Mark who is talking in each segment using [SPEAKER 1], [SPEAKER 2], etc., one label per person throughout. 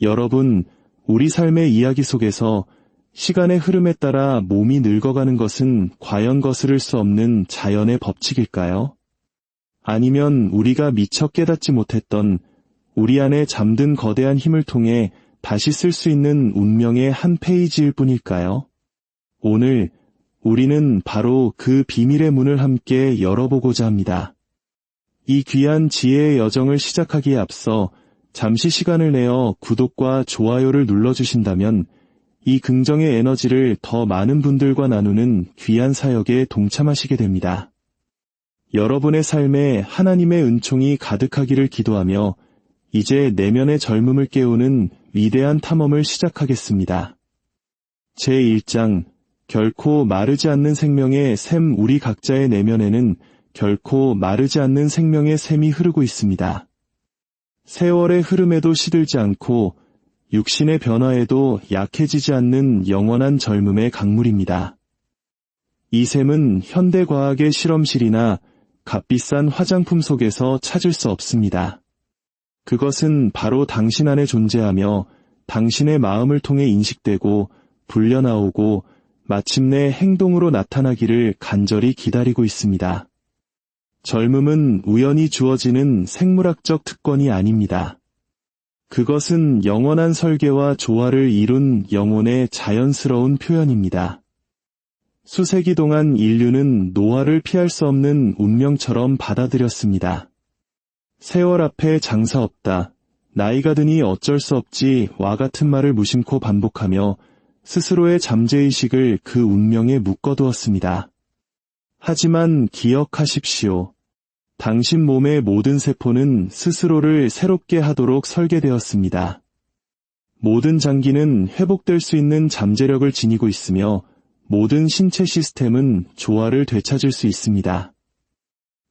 [SPEAKER 1] 여러분, 우리 삶의 이야기 속에서 시간의 흐름에 따라 몸이 늙어가는 것은 과연 거스를 수 없는 자연의 법칙일까요? 아니면 우리가 미처 깨닫지 못했던 우리 안에 잠든 거대한 힘을 통해 다시 쓸 수 있는 운명의 한 페이지일 뿐일까요? 오늘 우리는 바로 그 비밀의 문을 함께 열어보고자 합니다. 이 귀한 지혜의 여정을 시작하기에 앞서 잠시 시간을 내어 구독과 좋아요를 눌러주신다면 이 긍정의 에너지를 더 많은 분들과 나누는 귀한 사역에 동참하시게 됩니다. 여러분의 삶에 하나님의 은총이 가득하기를 기도하며 이제 내면의 젊음을 깨우는 위대한 탐험을 시작하겠습니다. 제1장, 결코 마르지 않는 생명의 샘. 우리 각자의 내면에는 결코 마르지 않는 생명의 샘이 흐르고 있습니다. 세월의 흐름에도 시들지 않고 육신의 변화에도 약해지지 않는 영원한 젊음의 강물입니다. 이 샘은 현대과학의 실험실이나 값비싼 화장품 속에서 찾을 수 없습니다. 그것은 바로 당신 안에 존재하며 당신의 마음을 통해 인식되고 불려나오고 마침내 행동으로 나타나기를 간절히 기다리고 있습니다. 젊음은 우연히 주어지는 생물학적 특권이 아닙니다. 그것은 영원한 설계와 조화를 이룬 영혼의 자연스러운 표현입니다. 수세기 동안 인류는 노화를 피할 수 없는 운명처럼 받아들였습니다. 세월 앞에 장사 없다, 나이가 드니 어쩔 수 없지와 같은 말을 무심코 반복하며 스스로의 잠재의식을 그 운명에 묶어두었습니다. 하지만 기억하십시오. 당신 몸의 모든 세포는 스스로를 새롭게 하도록 설계되었습니다. 모든 장기는 회복될 수 있는 잠재력을 지니고 있으며 모든 신체 시스템은 조화를 되찾을 수 있습니다.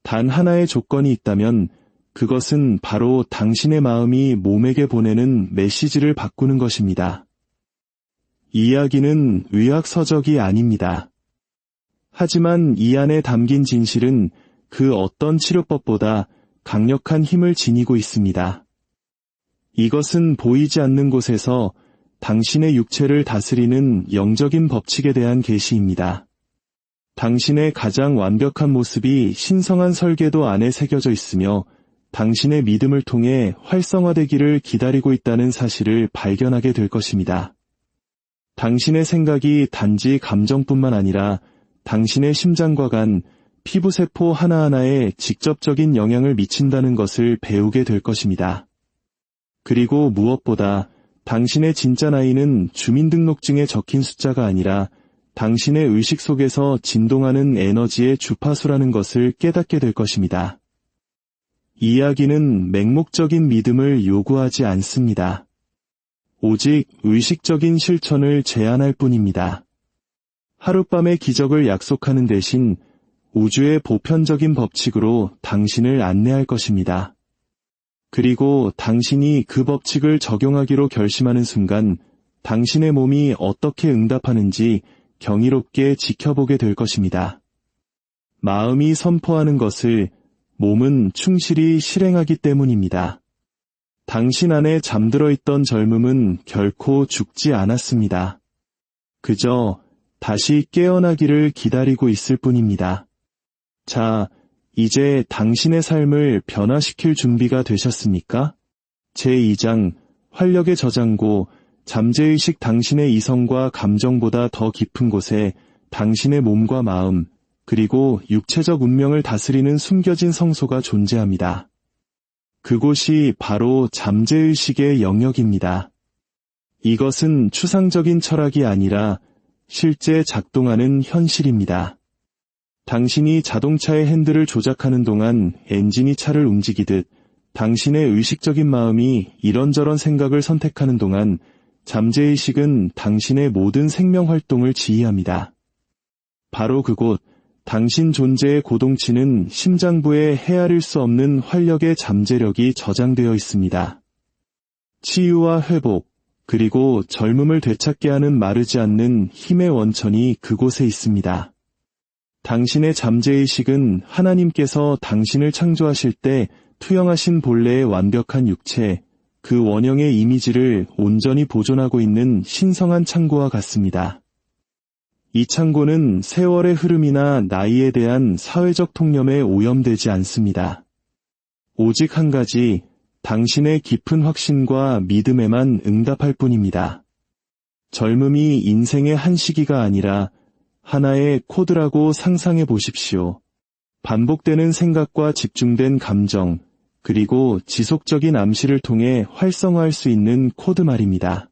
[SPEAKER 1] 단 하나의 조건이 있다면 그것은 바로 당신의 마음이 몸에게 보내는 메시지를 바꾸는 것입니다. 이 이야기는 의학서적이 아닙니다. 하지만 이 안에 담긴 진실은 그 어떤 치료법보다 강력한 힘을 지니고 있습니다. 이것은 보이지 않는 곳에서 당신의 육체를 다스리는 영적인 법칙에 대한 계시입니다. 당신의 가장 완벽한 모습이 신성한 설계도 안에 새겨져 있으며 당신의 믿음을 통해 활성화되기를 기다리고 있다는 사실을 발견하게 될 것입니다. 당신의 생각이 단지 감정뿐만 아니라 당신의 심장과 간, 피부세포 하나하나에 직접적인 영향을 미친다는 것을 배우게 될 것입니다. 그리고 무엇보다 당신의 진짜 나이는 주민등록증에 적힌 숫자가 아니라 당신의 의식 속에서 진동하는 에너지의 주파수라는 것을 깨닫게 될 것입니다. 이 이야기는 맹목적인 믿음을 요구하지 않습니다. 오직 의식적인 실천을 제안할 뿐입니다. 하룻밤의 기적을 약속하는 대신 우주의 보편적인 법칙으로 당신을 안내할 것입니다. 그리고 당신이 그 법칙을 적용하기로 결심하는 순간 당신의 몸이 어떻게 응답하는지 경이롭게 지켜보게 될 것입니다. 마음이 선포하는 것을 몸은 충실히 실행하기 때문입니다. 당신 안에 잠들어 있던 젊음은 결코 죽지 않았습니다. 그저 다시 깨어나기를 기다리고 있을 뿐입니다. 자, 이제 당신의 삶을 변화시킬 준비가 되셨습니까? 제2장, 활력의 저장고. 잠재의식. 당신의 이성과 감정보다 더 깊은 곳에 당신의 몸과 마음, 그리고 육체적 운명을 다스리는 숨겨진 성소가 존재합니다. 그곳이 바로 잠재의식의 영역입니다. 이것은 추상적인 철학이 아니라 실제 작동하는 현실입니다. 당신이 자동차의 핸들을 조작하는 동안 엔진이 차를 움직이듯 당신의 의식적인 마음이 이런저런 생각을 선택하는 동안 잠재의식은 당신의 모든 생명활동을 지휘합니다. 바로 그곳, 당신 존재의 고동치는 심장부에 헤아릴 수 없는 활력의 잠재력이 저장되어 있습니다. 치유와 회복, 그리고 젊음을 되찾게 하는 마르지 않는 힘의 원천이 그곳에 있습니다. 당신의 잠재의식은 하나님께서 당신을 창조하실 때 투영하신 본래의 완벽한 육체, 그 원형의 이미지를 온전히 보존하고 있는 신성한 창고와 같습니다. 이 창고는 세월의 흐름이나 나이에 대한 사회적 통념에 오염되지 않습니다. 오직 한 가지, 당신의 깊은 확신과 믿음에만 응답할 뿐입니다. 젊음이 인생의 한 시기가 아니라 하나의 코드라고 상상해 보십시오. 반복되는 생각과 집중된 감정, 그리고 지속적인 암시를 통해 활성화할 수 있는 코드 말입니다.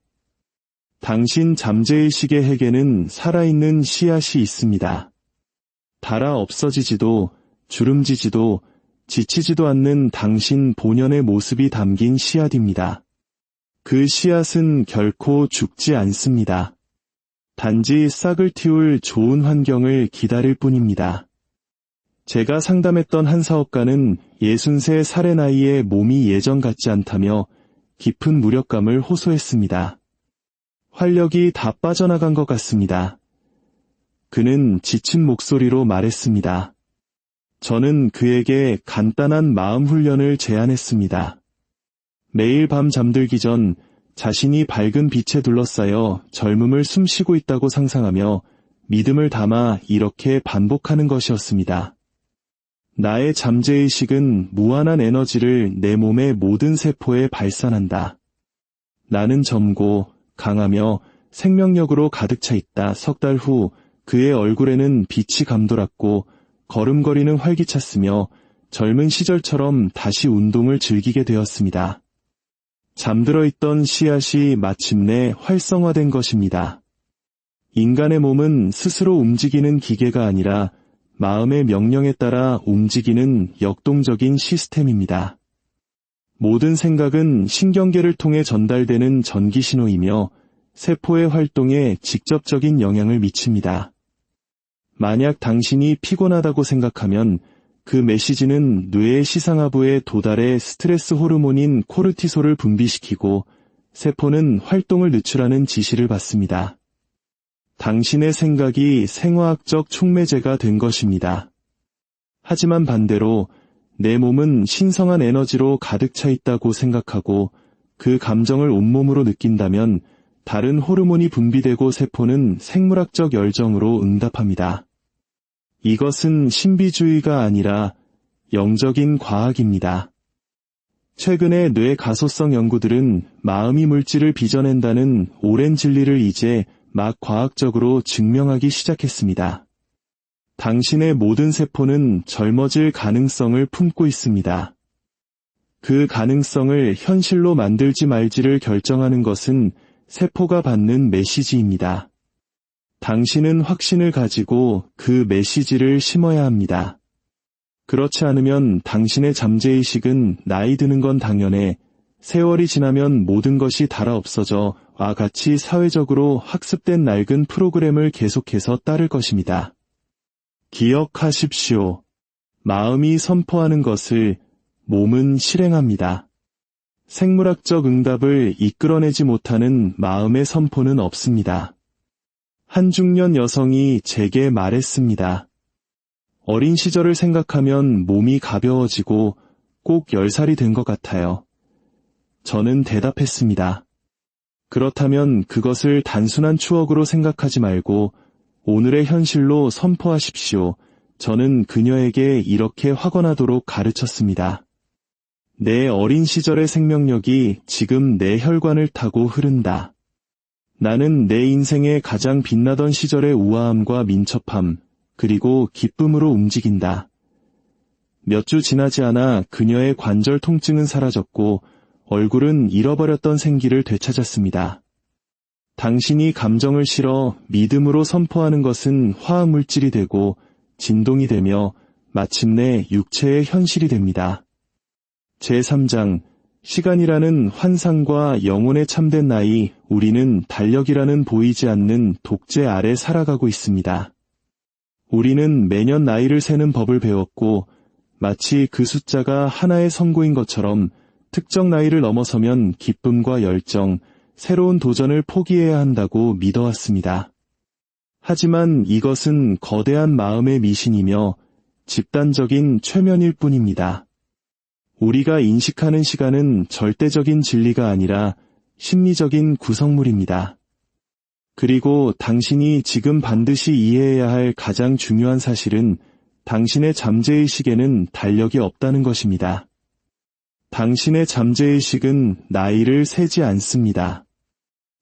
[SPEAKER 1] 당신 잠재의식의 핵에는 살아있는 씨앗이 있습니다. 닳아 없어지지도 주름지지도 지치지도 않는 당신 본연의 모습이 담긴 씨앗입니다. 그 씨앗은 결코 죽지 않습니다. 단지 싹을 틔울 좋은 환경을 기다릴 뿐입니다. 제가 상담했던 한 사업가는 63살의 나이에 몸이 예전 같지 않다며 깊은 무력감을 호소했습니다. 활력이 다 빠져나간 것 같습니다. 그는 지친 목소리로 말했습니다. 저는 그에게 간단한 마음 훈련을 제안했습니다. 매일 밤 잠들기 전 자신이 밝은 빛에 둘러싸여 젊음을 숨쉬고 있다고 상상하며 믿음을 담아 이렇게 반복하는 것이었습니다. 나의 잠재의식은 무한한 에너지를 내 몸의 모든 세포에 발산한다. 나는 젊고 강하며 생명력으로 가득 차 있다. 석 달 후 그의 얼굴에는 빛이 감돌았고 걸음걸이는 활기찼으며 젊은 시절처럼 다시 운동을 즐기게 되었습니다. 잠들어 있던 씨앗이 마침내 활성화된 것입니다. 인간의 몸은 스스로 움직이는 기계가 아니라 마음의 명령에 따라 움직이는 역동적인 시스템입니다. 모든 생각은 신경계를 통해 전달되는 전기 신호이며 세포의 활동에 직접적인 영향을 미칩니다. 만약 당신이 피곤하다고 생각하면 그 메시지는 뇌의 시상하부에 도달해 스트레스 호르몬인 코르티솔을 분비시키고 세포는 활동을 늦추라는 지시를 받습니다. 당신의 생각이 생화학적 촉매제가 된 것입니다. 하지만 반대로 내 몸은 신성한 에너지로 가득 차 있다고 생각하고 그 감정을 온몸으로 느낀다면 다른 호르몬이 분비되고 세포는 생물학적 열정으로 응답합니다. 이것은 신비주의가 아니라 영적인 과학입니다. 최근의 뇌 가소성 연구들은 마음이 물질을 빚어낸다는 오랜 진리를 이제 막 과학적으로 증명하기 시작했습니다. 당신의 모든 세포는 젊어질 가능성을 품고 있습니다. 그 가능성을 현실로 만들지 말지를 결정하는 것은 세포가 받는 메시지입니다. 당신은 확신을 가지고 그 메시지를 심어야 합니다. 그렇지 않으면 당신의 잠재의식은 나이 드는 건 당연해, 세월이 지나면 모든 것이 닳아 없어져 와 같이 사회적으로 학습된 낡은 프로그램을 계속해서 따를 것입니다. 기억하십시오. 마음이 선포하는 것을 몸은 실행합니다. 생물학적 응답을 이끌어내지 못하는 마음의 선포는 없습니다. 한 중년 여성이 제게 말했습니다. 어린 시절을 생각하면 몸이 가벼워지고 꼭 10살이 된 것 같아요. 저는 대답했습니다. 그렇다면 그것을 단순한 추억으로 생각하지 말고 오늘의 현실로 선포하십시오. 저는 그녀에게 이렇게 확언하도록 가르쳤습니다. 내 어린 시절의 생명력이 지금 내 혈관을 타고 흐른다. 나는 내 인생의 가장 빛나던 시절의 우아함과 민첩함, 그리고 기쁨으로 움직인다. 몇 주 지나지 않아 그녀의 관절 통증은 사라졌고 얼굴은 잃어버렸던 생기를 되찾았습니다. 당신이 감정을 실어 믿음으로 선포하는 것은 화학물질이 되고 진동이 되며 마침내 육체의 현실이 됩니다. 제3장 시간이라는 환상과 영혼의 참된 나이, 우리는 달력이라는 보이지 않는 독재 아래 살아가고 있습니다. 우리는 매년 나이를 세는 법을 배웠고 마치 그 숫자가 하나의 선고인 것처럼 특정 나이를 넘어서면 기쁨과 열정, 새로운 도전을 포기해야 한다고 믿어왔습니다. 하지만 이것은 거대한 마음의 미신이며 집단적인 최면일 뿐입니다. 우리가 인식하는 시간은 절대적인 진리가 아니라 심리적인 구성물입니다. 그리고 당신이 지금 반드시 이해해야 할 가장 중요한 사실은 당신의 잠재의식에는 달력이 없다는 것입니다. 당신의 잠재의식은 나이를 세지 않습니다.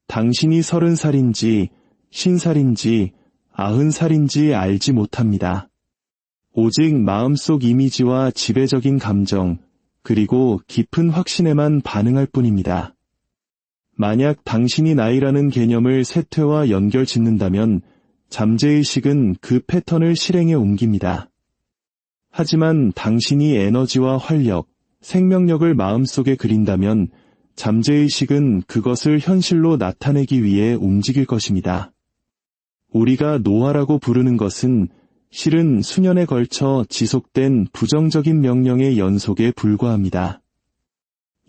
[SPEAKER 1] 당신이 30살인지, 50살인지, 90살인지 알지 못합니다. 오직 마음속 이미지와 지배적인 감정, 그리고 깊은 확신에만 반응할 뿐입니다. 만약 당신이 나이라는 개념을 쇠퇴와 연결 짓는다면 잠재의식은 그 패턴을 실행에 옮깁니다. 하지만 당신이 에너지와 활력, 생명력을 마음속에 그린다면 잠재의식은 그것을 현실로 나타내기 위해 움직일 것입니다. 우리가 노화라고 부르는 것은 실은 수년에 걸쳐 지속된 부정적인 명령의 연속에 불과합니다.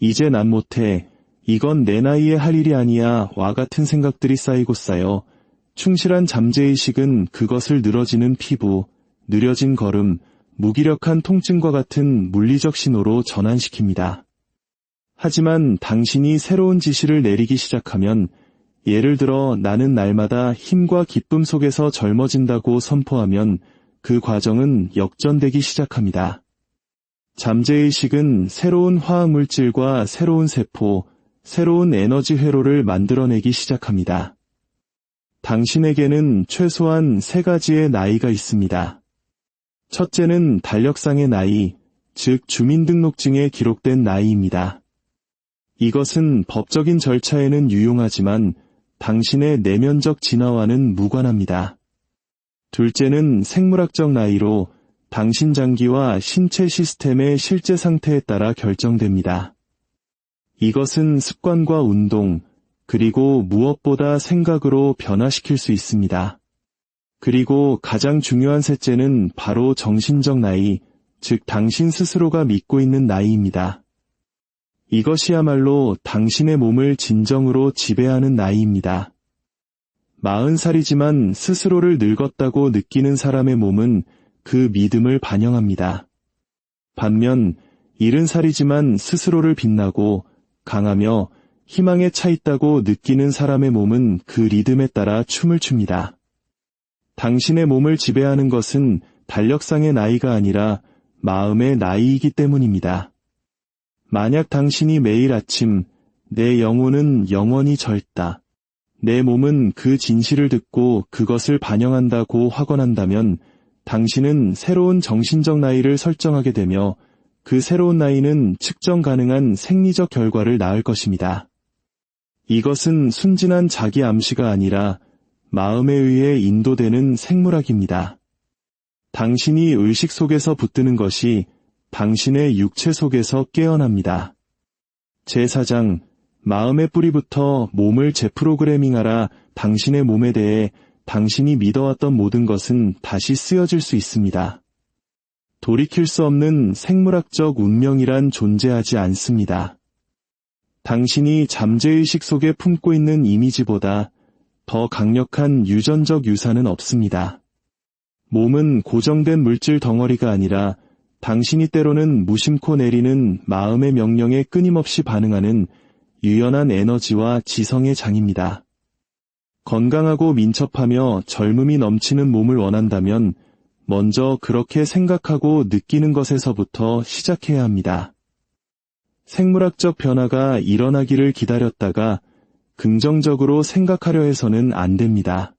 [SPEAKER 1] 이제 난 못해, 이건 내 나이에 할 일이 아니야 와 같은 생각들이 쌓이고 쌓여 충실한 잠재의식은 그것을 늘어지는 피부, 느려진 걸음, 무기력한 통증과 같은 물리적 신호로 전환시킵니다. 하지만 당신이 새로운 지시를 내리기 시작하면, 예를 들어 나는 날마다 힘과 기쁨 속에서 젊어진다고 선포하면 그 과정은 역전되기 시작합니다. 잠재의식은 새로운 화학물질과 새로운 세포, 새로운 에너지 회로를 만들어내기 시작합니다. 당신에게는 최소한 3가지의 나이가 있습니다. 첫째는 달력상의 나이, 즉 주민등록증에 기록된 나이입니다. 이것은 법적인 절차에는 유용하지만 당신의 내면적 진화와는 무관합니다. 둘째는 생물학적 나이로 당신 장기와 신체 시스템의 실제 상태에 따라 결정됩니다. 이것은 습관과 운동, 그리고 무엇보다 생각으로 변화시킬 수 있습니다. 그리고 가장 중요한 셋째는 바로 정신적 나이, 즉 당신 스스로가 믿고 있는 나이입니다. 이것이야말로 당신의 몸을 진정으로 지배하는 나이입니다. 40살이지만 스스로를 늙었다고 느끼는 사람의 몸은 그 믿음을 반영합니다. 반면 70살이지만 스스로를 빛나고 강하며 희망에 차 있다고 느끼는 사람의 몸은 그 리듬에 따라 춤을 춥니다. 당신의 몸을 지배하는 것은 달력상의 나이가 아니라 마음의 나이이기 때문입니다. 만약 당신이 매일 아침 내 영혼은 영원히 젊다, 내 몸은 그 진실을 듣고 그것을 반영한다고 확언한다면 당신은 새로운 정신적 나이를 설정하게 되며 그 새로운 나이는 측정 가능한 생리적 결과를 낳을 것입니다. 이것은 순진한 자기 암시가 아니라 마음에 의해 인도되는 생물학입니다. 당신이 의식 속에서 붙드는 것이 당신의 육체 속에서 깨어납니다. 제4장, 마음의 뿌리부터 몸을 재프로그래밍하라. 당신의 몸에 대해 당신이 믿어왔던 모든 것은 다시 쓰여질 수 있습니다. 돌이킬 수 없는 생물학적 운명이란 존재하지 않습니다. 당신이 잠재의식 속에 품고 있는 이미지보다 더 강력한 유전적 유산은 없습니다. 몸은 고정된 물질 덩어리가 아니라 당신이 때로는 무심코 내리는 마음의 명령에 끊임없이 반응하는 유연한 에너지와 지성의 장입니다. 건강하고 민첩하며 젊음이 넘치는 몸을 원한다면 먼저 그렇게 생각하고 느끼는 것에서부터 시작해야 합니다. 생물학적 변화가 일어나기를 기다렸다가 긍정적으로 생각하려 해서는 안 됩니다.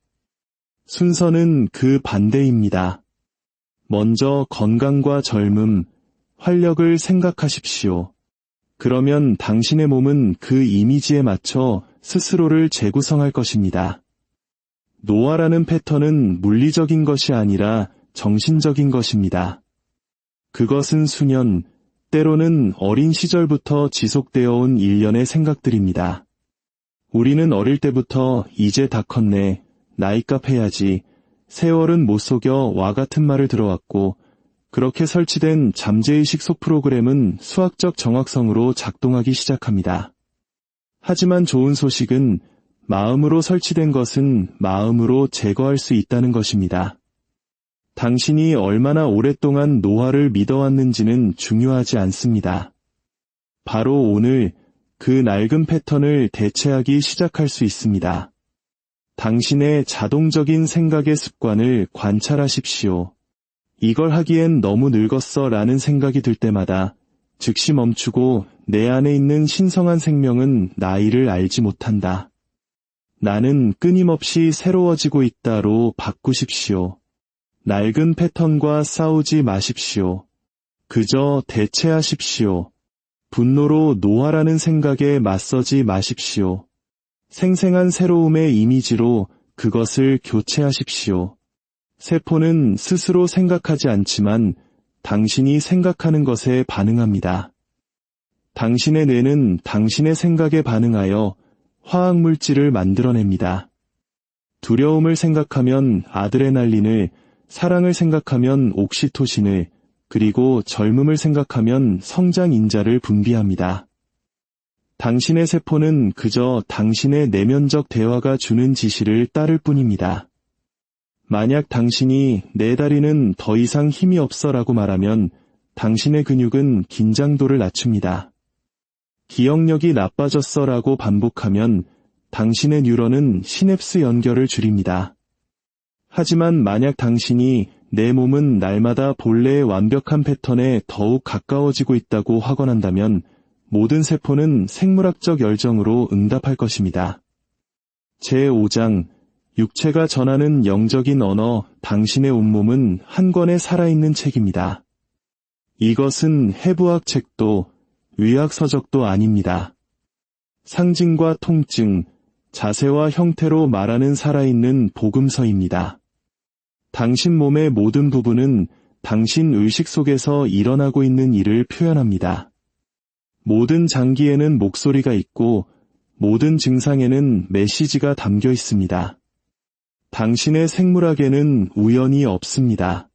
[SPEAKER 1] 순서는 그 반대입니다. 먼저 건강과 젊음, 활력을 생각하십시오. 그러면 당신의 몸은 그 이미지에 맞춰 스스로를 재구성할 것입니다. 노화라는 패턴은 물리적인 것이 아니라 정신적인 것입니다. 그것은 수년, 때로는 어린 시절부터 지속되어 온 일련의 생각들입니다. 우리는 어릴 때부터 이제 다 컸네, 나이값 해야지, 세월은 못 속여 와 같은 말을 들어왔고 그렇게 설치된 잠재의식 속 프로그램은 수학적 정확성으로 작동하기 시작합니다. 하지만 좋은 소식은 마음으로 설치된 것은 마음으로 제거할 수 있다는 것입니다. 당신이 얼마나 오랫동안 노화를 믿어왔는지는 중요하지 않습니다. 바로 오늘 그 낡은 패턴을 대체하기 시작할 수 있습니다. 당신의 자동적인 생각의 습관을 관찰하십시오. 이걸 하기엔 너무 늙었어 라는 생각이 들 때마다 즉시 멈추고 내 안에 있는 신성한 생명은 나이를 알지 못한다. 나는 끊임없이 새로워지고 있다로 바꾸십시오. 낡은 패턴과 싸우지 마십시오. 그저 대체하십시오. 분노로 노화라는 생각에 맞서지 마십시오. 생생한 새로움의 이미지로 그것을 교체하십시오. 세포는 스스로 생각하지 않지만 당신이 생각하는 것에 반응합니다. 당신의 뇌는 당신의 생각에 반응하여 화학물질을 만들어냅니다. 두려움을 생각하면 아드레날린을, 사랑을 생각하면 옥시토신을, 그리고 젊음을 생각하면 성장인자를 분비합니다. 당신의 세포는 그저 당신의 내면적 대화가 주는 지시를 따를 뿐입니다. 만약 당신이 내 다리는 더 이상 힘이 없어라고 말하면 당신의 근육은 긴장도를 낮춥니다. 기억력이 나빠졌어라고 반복하면 당신의 뉴런은 시냅스 연결을 줄입니다. 하지만 만약 당신이 내 몸은 날마다 본래의 완벽한 패턴에 더욱 가까워지고 있다고 확언한다면 모든 세포는 생물학적 열정으로 응답할 것입니다. 제5장 육체가 전하는 영적인 언어, 당신의 온몸은 한 권의 살아있는 책입니다. 이것은 해부학 책도 의학 서적도 아닙니다. 상징과 통증, 자세와 형태로 말하는 살아있는 복음서입니다. 당신 몸의 모든 부분은 당신 의식 속에서 일어나고 있는 일을 표현합니다. 모든 장기에는 목소리가 있고 모든 증상에는 메시지가 담겨 있습니다. 당신의 생물학에는 우연이 없습니다.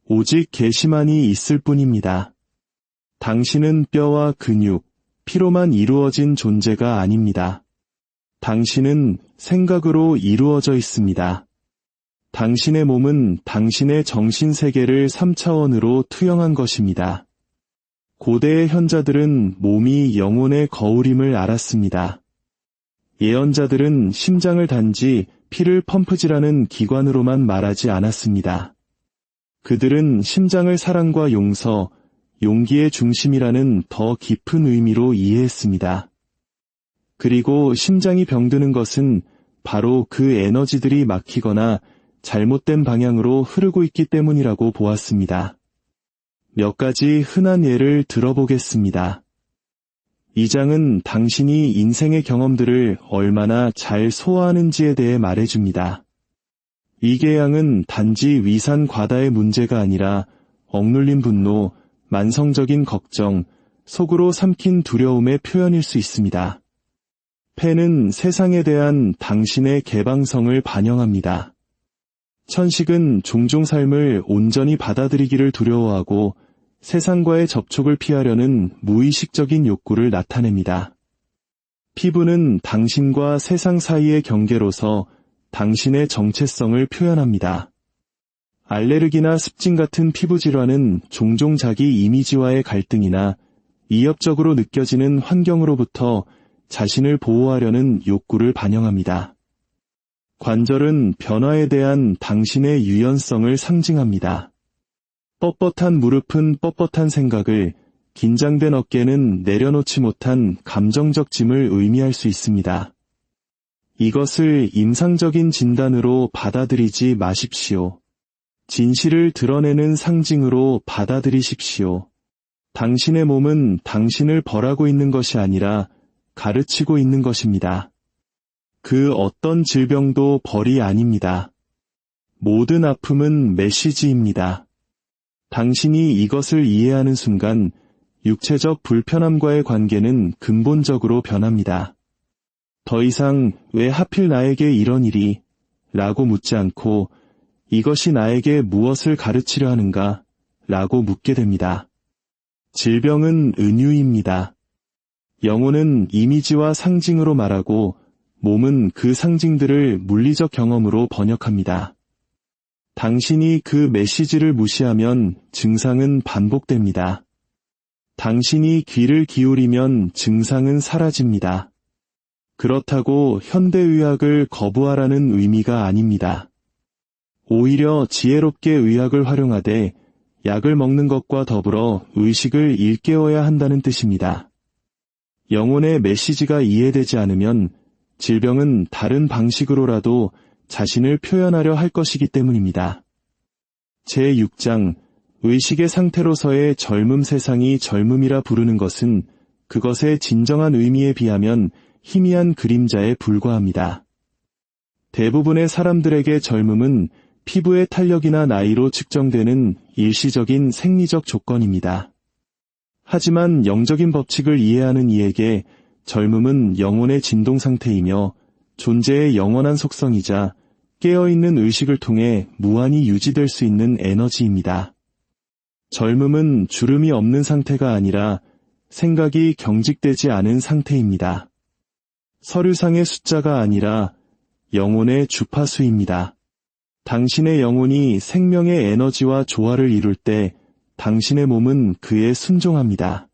[SPEAKER 1] 오직 계시만이 있을 뿐입니다. 당신은 뼈와 근육, 피로만 이루어진 존재가 아닙니다. 당신은 생각으로 이루어져 있습니다. 당신의 몸은 당신의 정신세계를 3차원으로 투영한 것입니다. 고대의 현자들은 몸이 영혼의 거울임을 알았습니다. 예언자들은 심장을 단지 피를 펌프질하는 기관으로만 말하지 않았습니다. 그들은 심장을 사랑과 용서, 용기의 중심이라는 더 깊은 의미로 이해했습니다. 그리고 심장이 병드는 것은 바로 그 에너지들이 막히거나 잘못된 방향으로 흐르고 있기 때문이라고 보았습니다. 몇 가지 흔한 예를 들어보겠습니다. 이 장은 당신이 인생의 경험들을 얼마나 잘 소화하는지에 대해 말해줍니다. 이 계양은 단지 위산 과다의 문제가 아니라 억눌린 분노, 만성적인 걱정, 속으로 삼킨 두려움의 표현일 수 있습니다. 폐는 세상에 대한 당신의 개방성을 반영합니다. 천식은 종종 삶을 온전히 받아들이기를 두려워하고 세상과의 접촉을 피하려는 무의식적인 욕구를 나타냅니다. 피부는 당신과 세상 사이의 경계로서 당신의 정체성을 표현합니다. 알레르기나 습진 같은 피부 질환은 종종 자기 이미지와의 갈등이나 이협적으로 느껴지는 환경으로부터 자신을 보호하려는 욕구를 반영합니다. 관절은 변화에 대한 당신의 유연성을 상징합니다. 뻣뻣한 무릎은 뻣뻣한 생각을, 긴장된 어깨는 내려놓지 못한 감정적 짐을 의미할 수 있습니다. 이것을 임상적인 진단으로 받아들이지 마십시오. 진실을 드러내는 상징으로 받아들이십시오. 당신의 몸은 당신을 벌하고 있는 것이 아니라 가르치고 있는 것입니다. 그 어떤 질병도 벌이 아닙니다. 모든 아픔은 메시지입니다. 당신이 이것을 이해하는 순간 육체적 불편함과의 관계는 근본적으로 변합니다. 더 이상 왜 하필 나에게 이런 일이? 라고 묻지 않고 이것이 나에게 무엇을 가르치려 하는가? 라고 묻게 됩니다. 질병은 은유입니다. 영혼은 이미지와 상징으로 말하고 몸은 그 상징들을 물리적 경험으로 번역합니다. 당신이 그 메시지를 무시하면 증상은 반복됩니다. 당신이 귀를 기울이면 증상은 사라집니다. 그렇다고 현대의학을 거부하라는 의미가 아닙니다. 오히려 지혜롭게 의학을 활용하되 약을 먹는 것과 더불어 의식을 일깨워야 한다는 뜻입니다. 영혼의 메시지가 이해되지 않으면 질병은 다른 방식으로라도 자신을 표현하려 할 것이기 때문입니다. 제6장 의식의 상태로서의 젊음 세상이 젊음이라 부르는 것은 그것의 진정한 의미에 비하면 희미한 그림자에 불과합니다. 대부분의 사람들에게 젊음은 피부의 탄력이나 나이로 측정되는 일시적인 생리적 조건입니다. 하지만 영적인 법칙을 이해하는 이에게 젊음은 영혼의 진동 상태이며 존재의 영원한 속성이자 깨어있는 의식을 통해 무한히 유지될 수 있는 에너지입니다. 젊음은 주름이 없는 상태가 아니라 생각이 경직되지 않은 상태입니다. 서류상의 숫자가 아니라 영혼의 주파수입니다. 당신의 영혼이 생명의 에너지와 조화를 이룰 때 당신의 몸은 그에 순종합니다.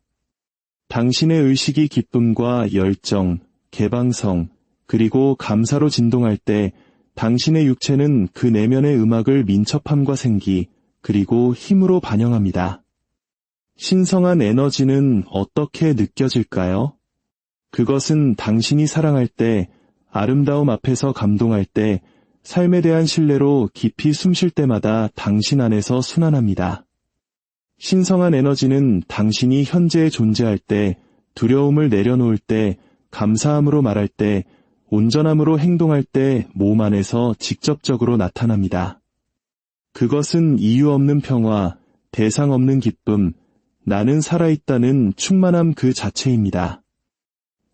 [SPEAKER 1] 당신의 의식이 기쁨과 열정, 개방성, 그리고 감사로 진동할 때 당신의 육체는 그 내면의 음악을 민첩함과 생기, 그리고 힘으로 반영합니다. 신성한 에너지는 어떻게 느껴질까요? 그것은 당신이 사랑할 때, 아름다움 앞에서 감동할 때, 삶에 대한 신뢰로 깊이 숨쉴 때마다 당신 안에서 순환합니다. 신성한 에너지는 당신이 현재에 존재할 때, 두려움을 내려놓을 때, 감사함으로 말할 때, 온전함으로 행동할 때 몸 안에서 직접적으로 나타납니다. 그것은 이유 없는 평화, 대상 없는 기쁨, 나는 살아있다는 충만함 그 자체입니다.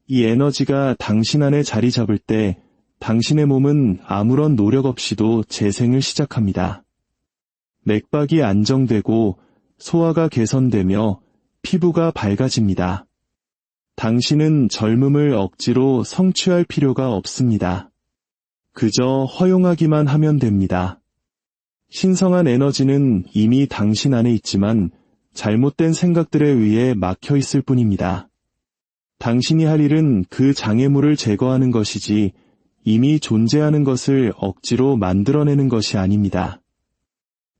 [SPEAKER 1] 이 에너지가 당신 안에 자리 잡을 때 당신의 몸은 아무런 노력 없이도 재생을 시작합니다. 맥박이 안정되고 소화가 개선되며 피부가 밝아집니다. 당신은 젊음을 억지로 성취할 필요가 없습니다. 그저 허용하기만 하면 됩니다. 신성한 에너지는 이미 당신 안에 있지만 잘못된 생각들에 의해 막혀 있을 뿐입니다. 당신이 할 일은 그 장애물을 제거하는 것이지 이미 존재하는 것을 억지로 만들어내는 것이 아닙니다.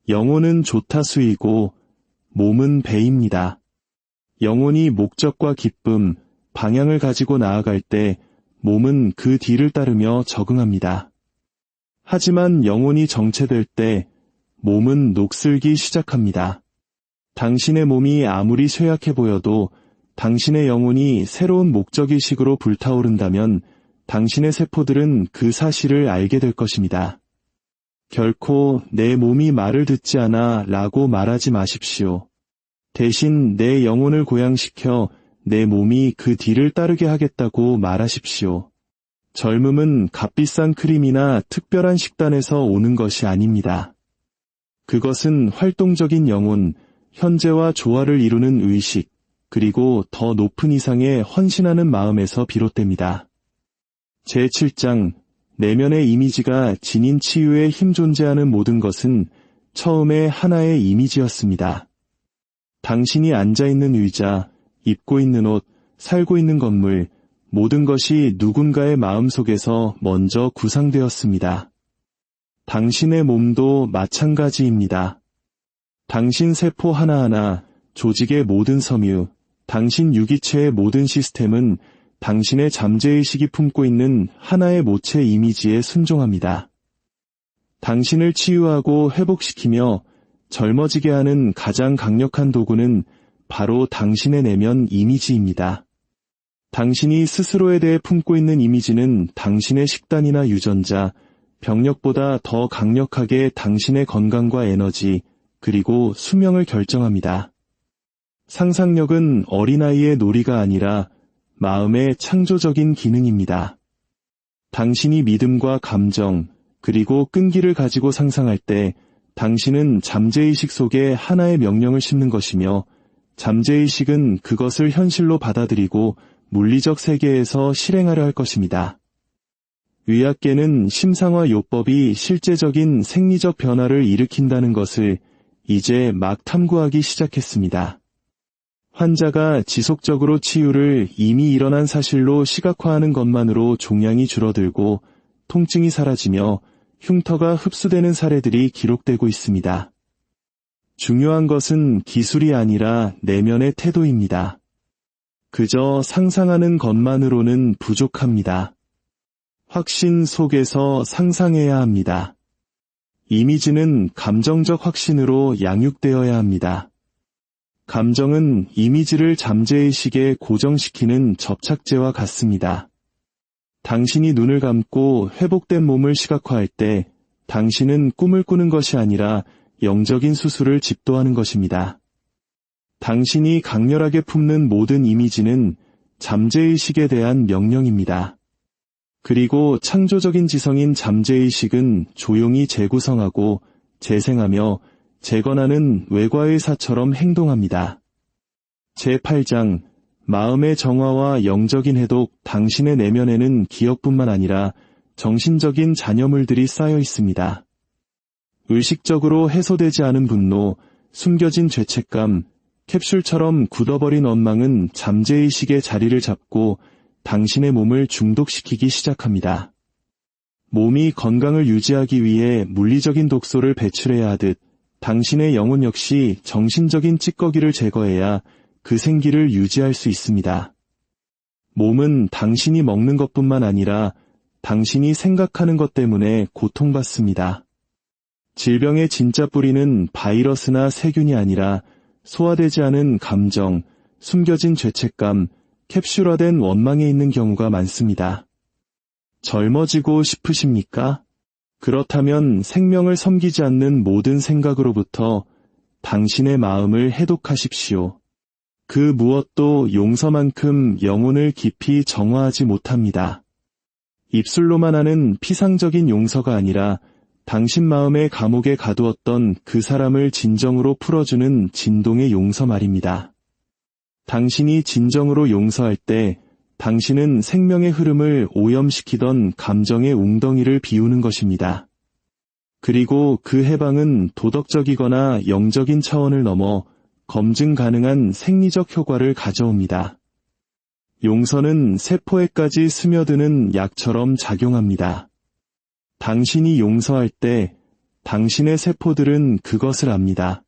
[SPEAKER 1] 영혼은 조타수이고 몸은 배입니다. 영혼이 목적과 기쁨, 방향을 가지고 나아갈 때 몸은 그 뒤를 따르며 적응합니다. 하지만 영혼이 정체될 때 몸은 녹슬기 시작합니다. 당신의 몸이 아무리 쇠약해 보여도 당신의 영혼이 새로운 목적의식으로 불타오른다면 당신의 세포들은 그 사실을 알게 될 것입니다. 결코 내 몸이 말을 듣지 않아 라고 말하지 마십시오. 대신 내 영혼을 고양시켜 내 몸이 그 뒤를 따르게 하겠다고 말하십시오. 젊음은 값비싼 크림이나 특별한 식단에서 오는 것이 아닙니다. 그것은 활동적인 영혼, 현재와 조화를 이루는 의식, 그리고 더 높은 이상에 헌신하는 마음에서 비롯됩니다. 제7장, 내면의 이미지가 지닌 치유에 힘 존재하는 모든 것은 처음에 하나의 이미지였습니다. 당신이 앉아있는 의자, 입고 있는 옷, 살고 있는 건물, 모든 것이 누군가의 마음속에서 먼저 구상되었습니다. 당신의 몸도 마찬가지입니다. 당신 세포 하나하나, 조직의 모든 섬유, 당신 유기체의 모든 시스템은 당신의 잠재의식이 품고 있는 하나의 모체 이미지에 순종합니다. 당신을 치유하고 회복시키며 젊어지게 하는 가장 강력한 도구는 바로 당신의 내면 이미지입니다. 당신이 스스로에 대해 품고 있는 이미지는 당신의 식단이나 유전자, 병력보다 더 강력하게 당신의 건강과 에너지, 그리고 수명을 결정합니다. 상상력은 어린아이의 놀이가 아니라 마음의 창조적인 기능입니다. 당신이 믿음과 감정, 그리고 끈기를 가지고 상상할 때 당신은 잠재의식 속에 하나의 명령을 심는 것이며 잠재의식은 그것을 현실로 받아들이고 물리적 세계에서 실행하려 할 것입니다. 의학계는 심상화 요법이 실제적인 생리적 변화를 일으킨다는 것을 이제 막 탐구하기 시작했습니다. 환자가 지속적으로 치유를 이미 일어난 사실로 시각화하는 것만으로 종양이 줄어들고 통증이 사라지며 흉터가 흡수되는 사례들이 기록되고 있습니다. 중요한 것은 기술이 아니라 내면의 태도입니다. 그저 상상하는 것만으로는 부족합니다. 확신 속에서 상상해야 합니다. 이미지는 감정적 확신으로 양육되어야 합니다. 감정은 이미지를 잠재의식에 고정시키는 접착제와 같습니다. 당신이 눈을 감고 회복된 몸을 시각화할 때 당신은 꿈을 꾸는 것이 아니라 영적인 수술을 집도하는 것입니다. 당신이 강렬하게 품는 모든 이미지는 잠재의식에 대한 명령입니다. 그리고 창조적인 지성인 잠재의식은 조용히 재구성하고 재생하며 재건하는 외과의사처럼 행동합니다. 제8장 마음의 정화와 영적인 해독. 당신의 내면에는 기억뿐만 아니라 정신적인 잔여물들이 쌓여 있습니다. 의식적으로 해소되지 않은 분노, 숨겨진 죄책감, 캡슐처럼 굳어버린 원망은 잠재의식의 자리를 잡고 당신의 몸을 중독시키기 시작합니다. 몸이 건강을 유지하기 위해 물리적인 독소를 배출해야 하듯 당신의 영혼 역시 정신적인 찌꺼기를 제거해야 그 생기를 유지할 수 있습니다. 몸은 당신이 먹는 것뿐만 아니라 당신이 생각하는 것 때문에 고통받습니다. 질병의 진짜 뿌리는 바이러스나 세균이 아니라 소화되지 않은 감정, 숨겨진 죄책감, 캡슐화된 원망에 있는 경우가 많습니다. 젊어지고 싶으십니까? 그렇다면 생명을 섬기지 않는 모든 생각으로부터 당신의 마음을 해독하십시오. 그 무엇도 용서만큼 영혼을 깊이 정화하지 못합니다. 입술로만 하는 피상적인 용서가 아니라 당신 마음의 감옥에 가두었던 그 사람을 진정으로 풀어주는 진동의 용서 말입니다. 당신이 진정으로 용서할 때 당신은 생명의 흐름을 오염시키던 감정의 웅덩이를 비우는 것입니다. 그리고 그 해방은 도덕적이거나 영적인 차원을 넘어 검증 가능한 생리적 효과를 가져옵니다. 용서는 세포에까지 스며드는 약처럼 작용합니다. 당신이 용서할 때 당신의 세포들은 그것을 압니다.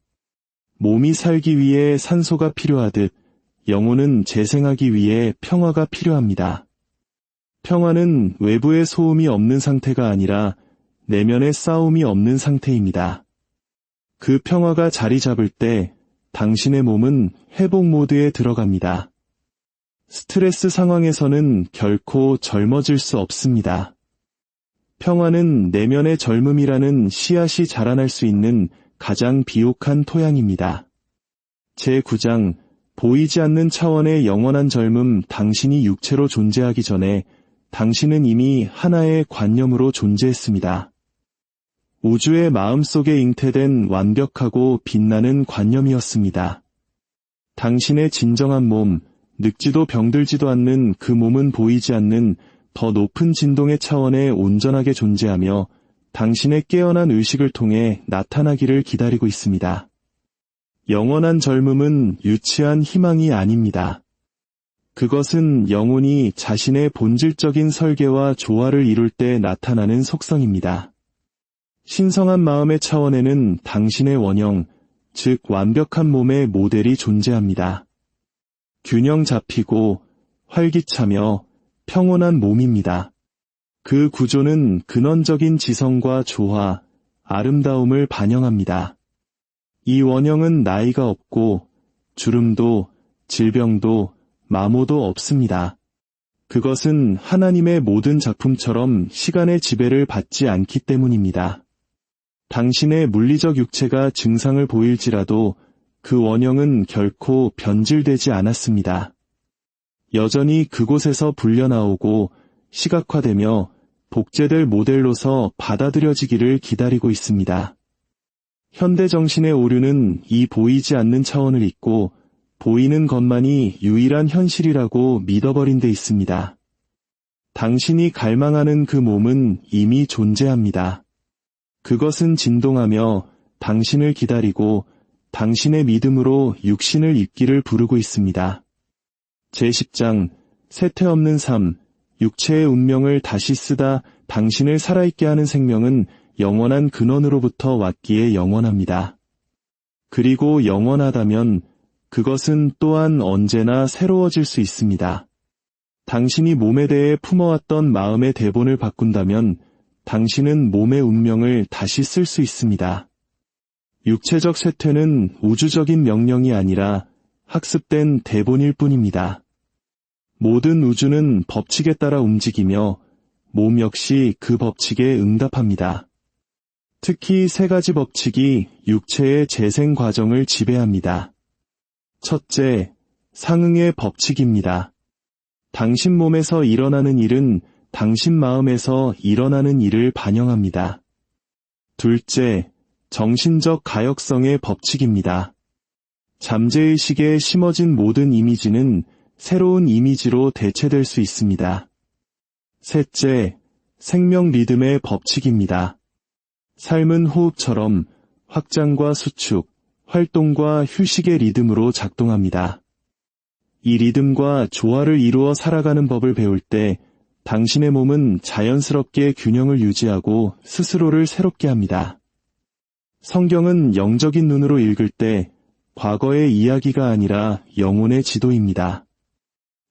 [SPEAKER 1] 몸이 살기 위해 산소가 필요하듯 영혼은 재생하기 위해 평화가 필요합니다. 평화는 외부의 소음이 없는 상태가 아니라 내면의 싸움이 없는 상태입니다. 그 평화가 자리 잡을 때 당신의 몸은 회복 모드에 들어갑니다. 스트레스 상황에서는 결코 젊어질 수 없습니다. 평화는 내면의 젊음이라는 씨앗이 자라날 수 있는 가장 비옥한 토양입니다. 제9장 보이지 않는 차원의 영원한 젊음. 당신이 육체로 존재하기 전에 당신은 이미 하나의 관념으로 존재했습니다. 우주의 마음속에 잉태된 완벽하고 빛나는 관념이었습니다. 당신의 진정한 몸, 늙지도 병들지도 않는 그 몸은 보이지 않는 더 높은 진동의 차원에 온전하게 존재하며 당신의 깨어난 의식을 통해 나타나기를 기다리고 있습니다. 영원한 젊음은 유치한 희망이 아닙니다. 그것은 영혼이 자신의 본질적인 설계와 조화를 이룰 때 나타나는 속성입니다. 신성한 마음의 차원에는 당신의 원형, 즉 완벽한 몸의 모델이 존재합니다. 균형 잡히고 활기차며 평온한 몸입니다. 그 구조는 근원적인 지성과 조화, 아름다움을 반영합니다. 이 원형은 나이가 없고 주름도, 질병도, 마모도 없습니다. 그것은 하나님의 모든 작품처럼 시간의 지배를 받지 않기 때문입니다. 당신의 물리적 육체가 증상을 보일지라도 그 원형은 결코 변질되지 않았습니다. 여전히 그곳에서 불려나오고 시각화되며 복제될 모델로서 받아들여지기를 기다리고 있습니다. 현대 정신의 오류는 이 보이지 않는 차원을 잊고 보이는 것만이 유일한 현실이라고 믿어버린 데 있습니다. 당신이 갈망하는 그 몸은 이미 존재합니다. 그것은 진동하며 당신을 기다리고 당신의 믿음으로 육신을 입기를 부르고 있습니다. 제10장 쇠퇴 없는 삶, 육체의 운명을 다시 쓰다 당신을 살아있게 하는 생명은 영원한 근원으로부터 왔기에 영원합니다. 그리고 영원하다면 그것은 또한 언제나 새로워질 수 있습니다. 당신이 몸에 대해 품어왔던 마음의 대본을 바꾼다면 당신은 몸의 운명을 다시 쓸 수 있습니다. 육체적 쇠퇴는 우주적인 명령이 아니라 학습된 대본일 뿐입니다. 모든 우주는 법칙에 따라 움직이며 몸 역시 그 법칙에 응답합니다. 특히 세 가지 법칙이 육체의 재생 과정을 지배합니다. 첫째, 상응의 법칙입니다. 당신 몸에서 일어나는 일은 당신 마음에서 일어나는 일을 반영합니다. 둘째, 정신적 가역성의 법칙입니다. 잠재의식에 심어진 모든 이미지는 새로운 이미지로 대체될 수 있습니다. 셋째, 생명 리듬의 법칙입니다. 삶은 호흡처럼 확장과 수축, 활동과 휴식의 리듬으로 작동합니다. 이 리듬과 조화를 이루어 살아가는 법을 배울 때 당신의 몸은 자연스럽게 균형을 유지하고 스스로를 새롭게 합니다. 성경은 영적인 눈으로 읽을 때 과거의 이야기가 아니라 영혼의 지도입니다.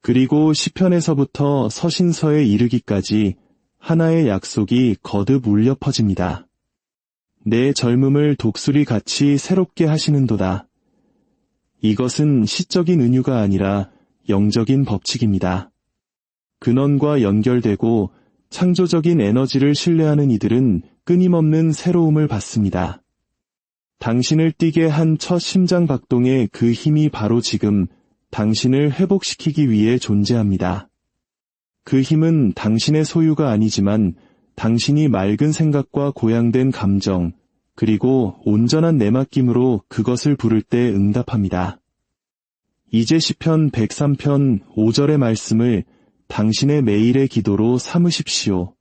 [SPEAKER 1] 그리고 시편에서부터 서신서에 이르기까지 하나의 약속이 거듭 울려 퍼집니다. 내 젊음을 독수리같이 새롭게 하시는도다. 이것은 시적인 은유가 아니라 영적인 법칙입니다. 근원과 연결되고 창조적인 에너지를 신뢰하는 이들은 끊임없는 새로움을 받습니다. 당신을 뛰게 한 첫 심장 박동의 그 힘이 바로 지금 당신을 회복시키기 위해 존재합니다. 그 힘은 당신의 소유가 아니지만 당신이 맑은 생각과 고양된 감정, 그리고 온전한 내맡김으로 그것을 부를 때 응답합니다. 이제 시편 103편 5절의 말씀을 당신의 매일의 기도로 삼으십시오.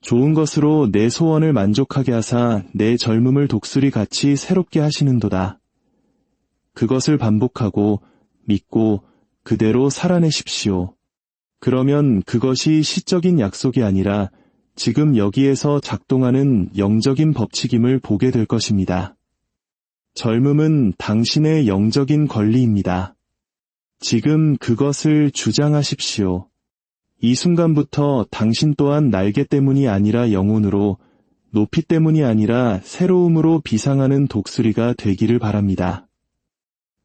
[SPEAKER 1] 좋은 것으로 내 소원을 만족하게 하사 내 젊음을 독수리같이 새롭게 하시는도다. 그것을 반복하고 믿고 그대로 살아내십시오. 그러면 그것이 시적인 약속이 아니라 지금 여기에서 작동하는 영적인 법칙임을 보게 될 것입니다. 젊음은 당신의 영적인 권리입니다. 지금 그것을 주장하십시오. 이 순간부터 당신 또한 날개 때문이 아니라 영혼으로, 높이 때문이 아니라 새로움으로 비상하는 독수리가 되기를 바랍니다.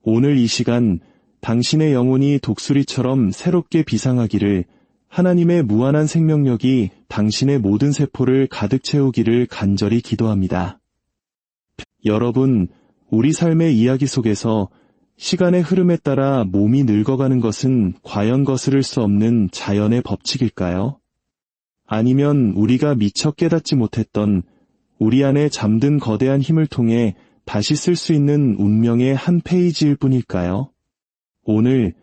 [SPEAKER 1] 오늘 이 시간 당신의 영혼이 독수리처럼 새롭게 비상하기를, 하나님의 무한한 생명력이 당신의 모든 세포를 가득 채우기를 간절히 기도합니다. 여러분, 우리 삶의 이야기 속에서 시간의 흐름에 따라 몸이 늙어가는 것은 과연 거스를 수 없는 자연의 법칙일까요? 아니면 우리가 미처 깨닫지 못했던 우리 안에 잠든 거대한 힘을 통해 다시 쓸 수 있는 운명의 한 페이지일 뿐일까요? 오늘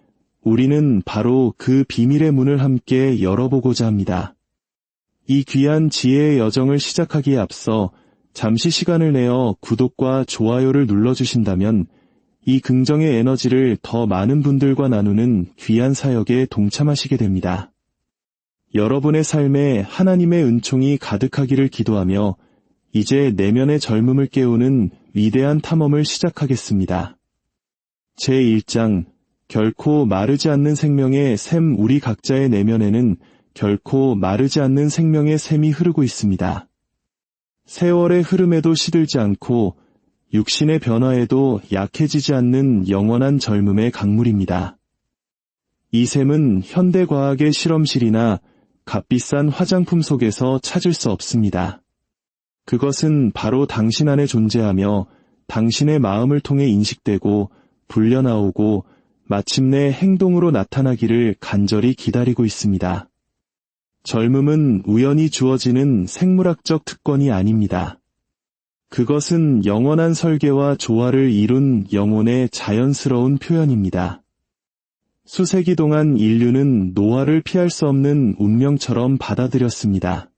[SPEAKER 1] 우리는 바로 그 비밀의 문을 함께 열어보고자 합니다. 이 귀한 지혜의 여정을 시작하기에 앞서 잠시 시간을 내어 구독과 좋아요를 눌러주신다면 이 긍정의 에너지를 더 많은 분들과 나누는 귀한 사역에 동참하시게 됩니다. 여러분의 삶에 하나님의 은총이 가득하기를 기도하며 이제 내면의 젊음을 깨우는 위대한 탐험을 시작하겠습니다. 제1장 결코 마르지 않는 생명의 샘. 우리 각자의 내면에는 결코 마르지 않는 생명의 샘이 흐르고 있습니다. 세월의 흐름에도 시들지 않고 육신의 변화에도 약해지지 않는 영원한 젊음의 강물입니다. 이 샘은 현대과학의 실험실이나 값비싼 화장품 속에서 찾을 수 없습니다. 그것은 바로 당신 안에 존재하며 당신의 마음을 통해 인식되고 불려나오고 마침내 행동으로 나타나기를 간절히 기다리고 있습니다. 젊음은 우연히 주어지는 생물학적 특권이 아닙니다. 그것은 영원한 설계와 조화를 이룬 영혼의 자연스러운 표현입니다. 수세기 동안 인류는 노화를 피할 수 없는 운명처럼 받아들였습니다.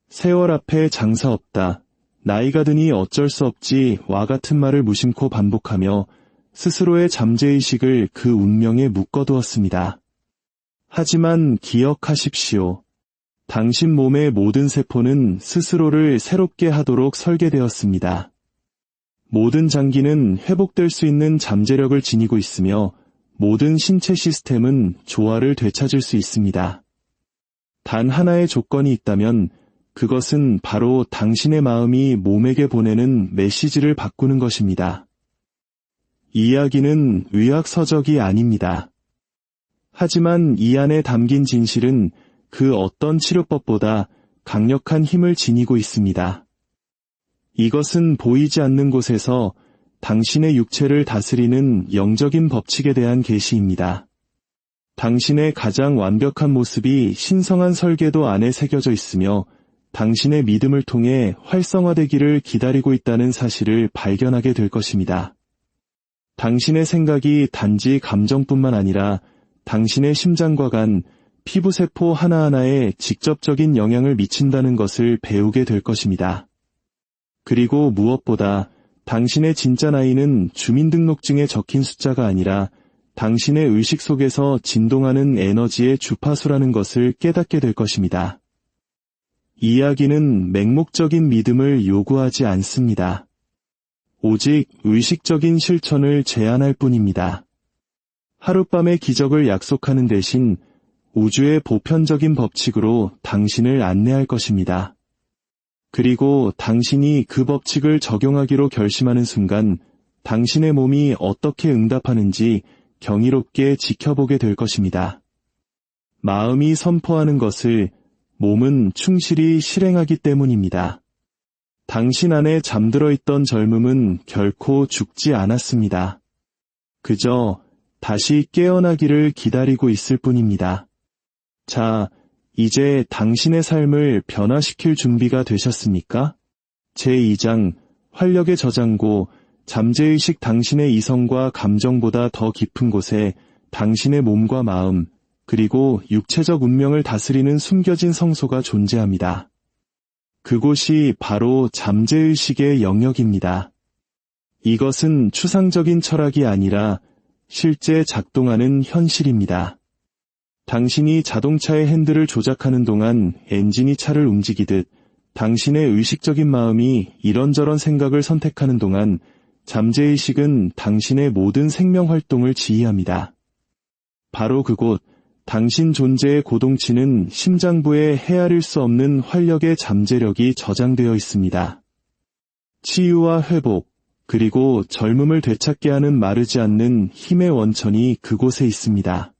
[SPEAKER 1] 세월 앞에 장사 없다, 나이가 드니 어쩔 수 없지와 같은 말을 무심코 반복하며 스스로의 잠재의식을 그 운명에 묶어두었습니다. 하지만 기억하십시오. 당신 몸의 모든 세포는 스스로를 새롭게 하도록 설계되었습니다. 모든 장기는 회복될 수 있는 잠재력을 지니고 있으며 모든 신체 시스템은 조화를 되찾을 수 있습니다. 단 하나의 조건이 있다면 그것은 바로 당신의 마음이 몸에게 보내는 메시지를 바꾸는 것입니다. 이야기는 의학서적이 아닙니다. 하지만 이 안에 담긴 진실은 그 어떤 치료법보다 강력한 힘을 지니고 있습니다. 이것은 보이지 않는 곳에서 당신의 육체를 다스리는 영적인 법칙에 대한 계시입니다. 당신의 가장 완벽한 모습이 신성한 설계도 안에 새겨져 있으며 당신의 믿음을 통해 활성화되기를 기다리고 있다는 사실을 발견하게 될 것입니다. 당신의 생각이 단지 감정뿐만 아니라 당신의 심장과 간, 피부세포 하나하나에 직접적인 영향을 미친다는 것을 배우게 될 것입니다. 그리고 무엇보다 당신의 진짜 나이는 주민등록증에 적힌 숫자가 아니라 당신의 의식 속에서 진동하는 에너지의 주파수라는 것을 깨닫게 될 것입니다. 이야기는 맹목적인 믿음을 요구하지 않습니다. 오직 의식적인 실천을 제안할 뿐입니다. 하룻밤의 기적을 약속하는 대신 우주의 보편적인 법칙으로 당신을 안내할 것입니다. 그리고 당신이 그 법칙을 적용하기로 결심하는 순간 당신의 몸이 어떻게 응답하는지 경이롭게 지켜보게 될 것입니다. 마음이 선포하는 것을 몸은 충실히 실행하기 때문입니다. 당신 안에 잠들어 있던 젊음은 결코 죽지 않았습니다. 그저 다시 깨어나기를 기다리고 있을 뿐입니다. 자, 이제 당신의 삶을 변화시킬 준비가 되셨습니까? 제2장, 활력의 저장고, 잠재의식. 당신의 이성과 감정보다 더 깊은 곳에 당신의 몸과 마음, 그리고 육체적 운명을 다스리는 숨겨진 성소가 존재합니다. 그곳이 바로 잠재의식의 영역입니다. 이것은 추상적인 철학이 아니라 실제 작동하는 현실입니다. 당신이 자동차의 핸들을 조작하는 동안 엔진이 차를 움직이듯 당신의 의식적인 마음이 이런저런 생각을 선택하는 동안 잠재의식은 당신의 모든 생명활동을 지휘합니다. 바로 그곳, 당신 존재의 고동치는 심장부에 헤아릴 수 없는 활력의 잠재력이 저장되어 있습니다. 치유와 회복, 그리고 젊음을 되찾게 하는 마르지 않는 힘의 원천이 그곳에 있습니다.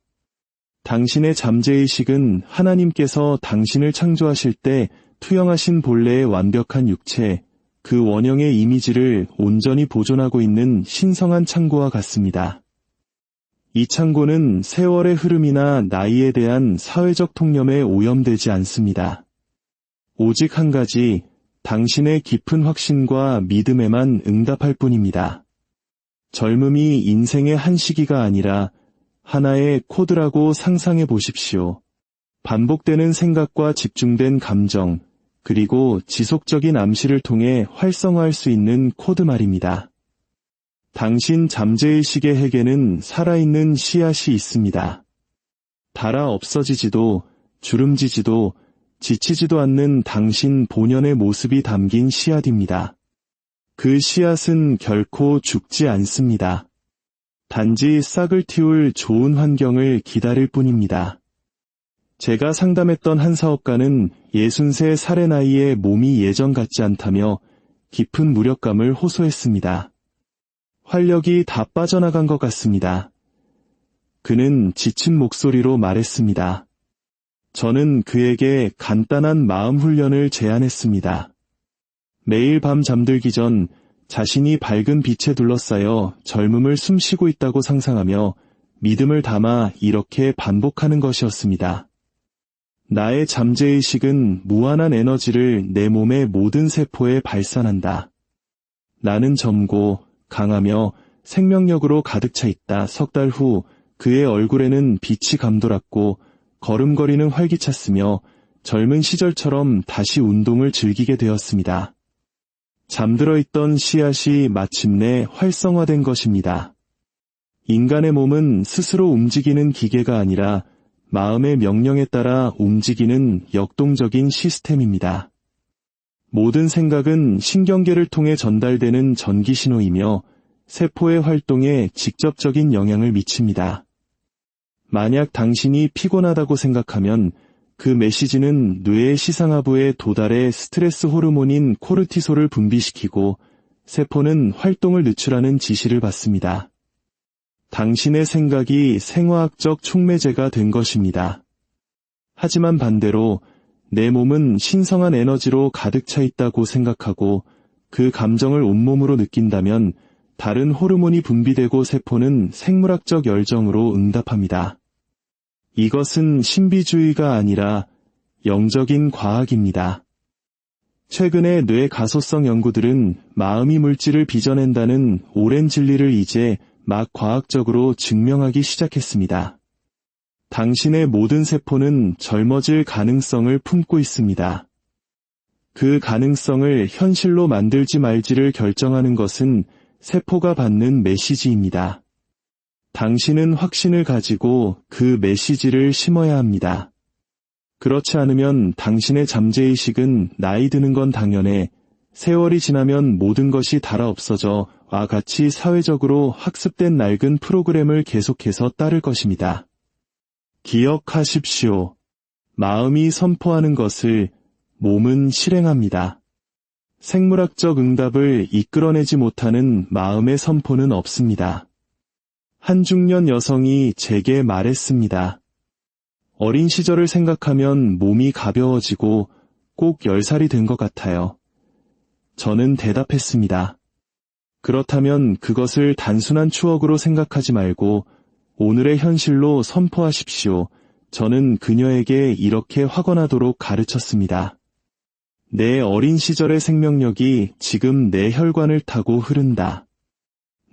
[SPEAKER 1] 당신의 잠재의식은 하나님께서 당신을 창조하실 때 투영하신 본래의 완벽한 육체, 그 원형의 이미지를 온전히 보존하고 있는 신성한 창고와 같습니다. 이 창고는 세월의 흐름이나 나이에 대한 사회적 통념에 오염되지 않습니다. 오직 한 가지, 당신의 깊은 확신과 믿음에만 응답할 뿐입니다. 젊음이 인생의 한 시기가 아니라 하나의 코드라고 상상해 보십시오. 반복되는 생각과 집중된 감정, 그리고 지속적인 암시를 통해 활성화할 수 있는 코드 말입니다. 당신 잠재의식의 핵에는 살아있는 씨앗이 있습니다. 닳아 없어지지도, 주름지지도, 지치지도 않는 당신 본연의 모습이 담긴 씨앗입니다. 그 씨앗은 결코 죽지 않습니다. 단지 싹을 틔울 좋은 환경을 기다릴 뿐입니다. 제가 상담했던 한 사업가는 63살의 나이에 몸이 예전 같지 않다며 깊은 무력감을 호소했습니다. 활력이 다 빠져나간 것 같습니다. 그는 지친 목소리로 말했습니다. 저는 그에게 간단한 마음 훈련을 제안했습니다. 매일 밤 잠들기 전 자신이 밝은 빛에 둘러싸여 젊음을 숨쉬고 있다고 상상하며 믿음을 담아 이렇게 반복하는 것이었습니다. 나의 잠재의식은 무한한 에너지를 내 몸의 모든 세포에 발산한다. 나는 젊고 강하며 생명력으로 가득 차 있다. 석 달 후 그의 얼굴에는 빛이 감돌았고 걸음걸이는 활기찼으며 젊은 시절처럼 다시 운동을 즐기게 되었습니다. 잠들어 있던 씨앗이 마침내 활성화된 것입니다. 인간의 몸은 스스로 움직이는 기계가 아니라 마음의 명령에 따라 움직이는 역동적인 시스템입니다. 모든 생각은 신경계를 통해 전달되는 전기신호이며 세포의 활동에 직접적인 영향을 미칩니다. 만약 당신이 피곤하다고 생각하면 그 메시지는 뇌의 시상하부에 도달해 스트레스 호르몬인 코르티솔을 분비시키고 세포는 활동을 늦추라는 지시를 받습니다. 당신의 생각이 생화학적 촉매제가 된 것입니다. 하지만 반대로 내 몸은 신성한 에너지로 가득 차 있다고 생각하고 그 감정을 온몸으로 느낀다면 다른 호르몬이 분비되고 세포는 생물학적 열정으로 응답합니다. 이것은 신비주의가 아니라 영적인 과학입니다. 최근의 뇌 가소성 연구들은 마음이 물질을 빚어낸다는 오랜 진리를 이제 막 과학적으로 증명하기 시작했습니다. 당신의 모든 세포는 젊어질 가능성을 품고 있습니다. 그 가능성을 현실로 만들지 말지를 결정하는 것은 세포가 받는 메시지입니다. 당신은 확신을 가지고 그 메시지를 심어야 합니다. 그렇지 않으면 당신의 잠재의식은 나이 드는 건 당연해, 세월이 지나면 모든 것이 닳아 없어져와 같이 사회적으로 학습된 낡은 프로그램을 계속해서 따를 것입니다. 기억하십시오. 마음이 선포하는 것을 몸은 실행합니다. 생물학적 응답을 이끌어내지 못하는 마음의 선포는 없습니다. 한 중년 여성이 제게 말했습니다. 어린 시절을 생각하면 몸이 가벼워지고 꼭 10살이 된 것 같아요. 저는 대답했습니다. 그렇다면 그것을 단순한 추억으로 생각하지 말고 오늘의 현실로 선포하십시오. 저는 그녀에게 이렇게 확언하도록 가르쳤습니다. 내 어린 시절의 생명력이 지금 내 혈관을 타고 흐른다.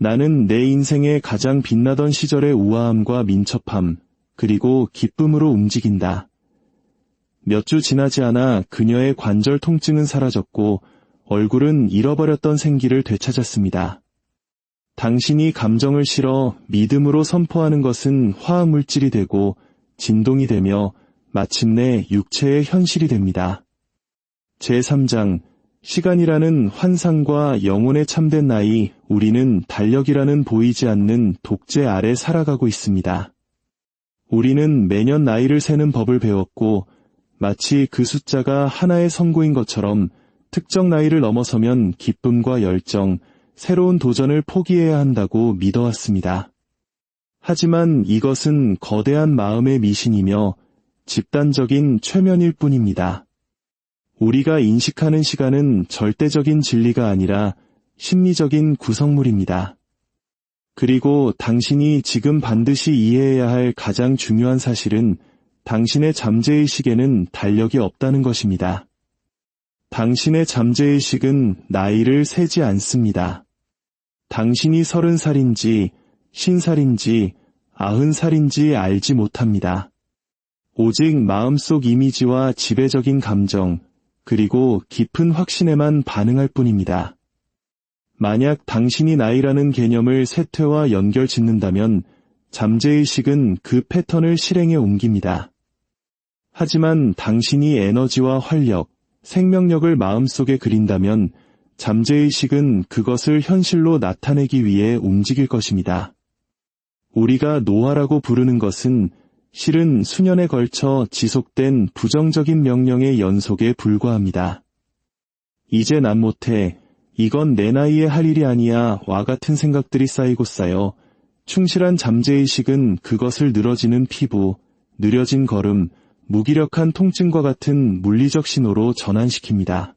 [SPEAKER 1] 나는 내 인생의 가장 빛나던 시절의 우아함과 민첩함, 그리고 기쁨으로 움직인다. 몇 주 지나지 않아 그녀의 관절 통증은 사라졌고 얼굴은 잃어버렸던 생기를 되찾았습니다. 당신이 감정을 실어 믿음으로 선포하는 것은 화학물질이 되고 진동이 되며 마침내 육체의 현실이 됩니다. 제3장 시간이라는 환상과 영혼에 참된 나이, 우리는 달력이라는 보이지 않는 독재 아래 살아가고 있습니다. 우리는 매년 나이를 세는 법을 배웠고 마치 그 숫자가 하나의 선고인 것처럼 특정 나이를 넘어서면 기쁨과 열정, 새로운 도전을 포기해야 한다고 믿어왔습니다. 하지만 이것은 거대한 마음의 미신이며 집단적인 최면일 뿐입니다. 우리가 인식하는 시간은 절대적인 진리가 아니라 심리적인 구성물입니다. 그리고 당신이 지금 반드시 이해해야 할 가장 중요한 사실은 당신의 잠재의식에는 달력이 없다는 것입니다. 당신의 잠재의식은 나이를 세지 않습니다. 당신이 30살인지, 50살인지, 90살인지 알지 못합니다. 오직 마음속 이미지와 지배적인 감정, 그리고 깊은 확신에만 반응할 뿐입니다. 만약 당신이 나이라는 개념을 세퇴와 연결 짓는다면 잠재의식은 그 패턴을 실행에 옮깁니다. 하지만 당신이 에너지와 활력, 생명력을 마음속에 그린다면 잠재의식은 그것을 현실로 나타내기 위해 움직일 것입니다. 우리가 노화라고 부르는 것은 실은 수년에 걸쳐 지속된 부정적인 명령의 연속에 불과합니다. 이제 난 못해, 이건 내 나이에 할 일이 아니야 와 같은 생각들이 쌓이고 쌓여 충실한 잠재의식은 그것을 늘어지는 피부, 느려진 걸음, 무기력한 통증과 같은 물리적 신호로 전환시킵니다.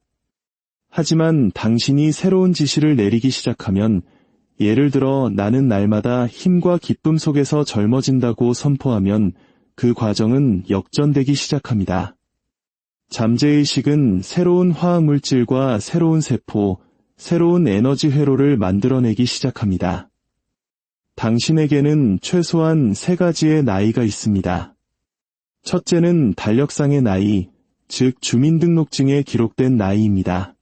[SPEAKER 1] 하지만 당신이 새로운 지시를 내리기 시작하면, 예를 들어 나는 날마다 힘과 기쁨 속에서 젊어진다고 선포하면 그 과정은 역전되기 시작합니다. 잠재의식은 새로운 화학물질과 새로운 세포, 새로운 에너지 회로를 만들어내기 시작합니다. 당신에게는 최소한 3가지의 나이가 있습니다. 첫째는 달력상의 나이, 즉 주민등록증에 기록된 나이입니다.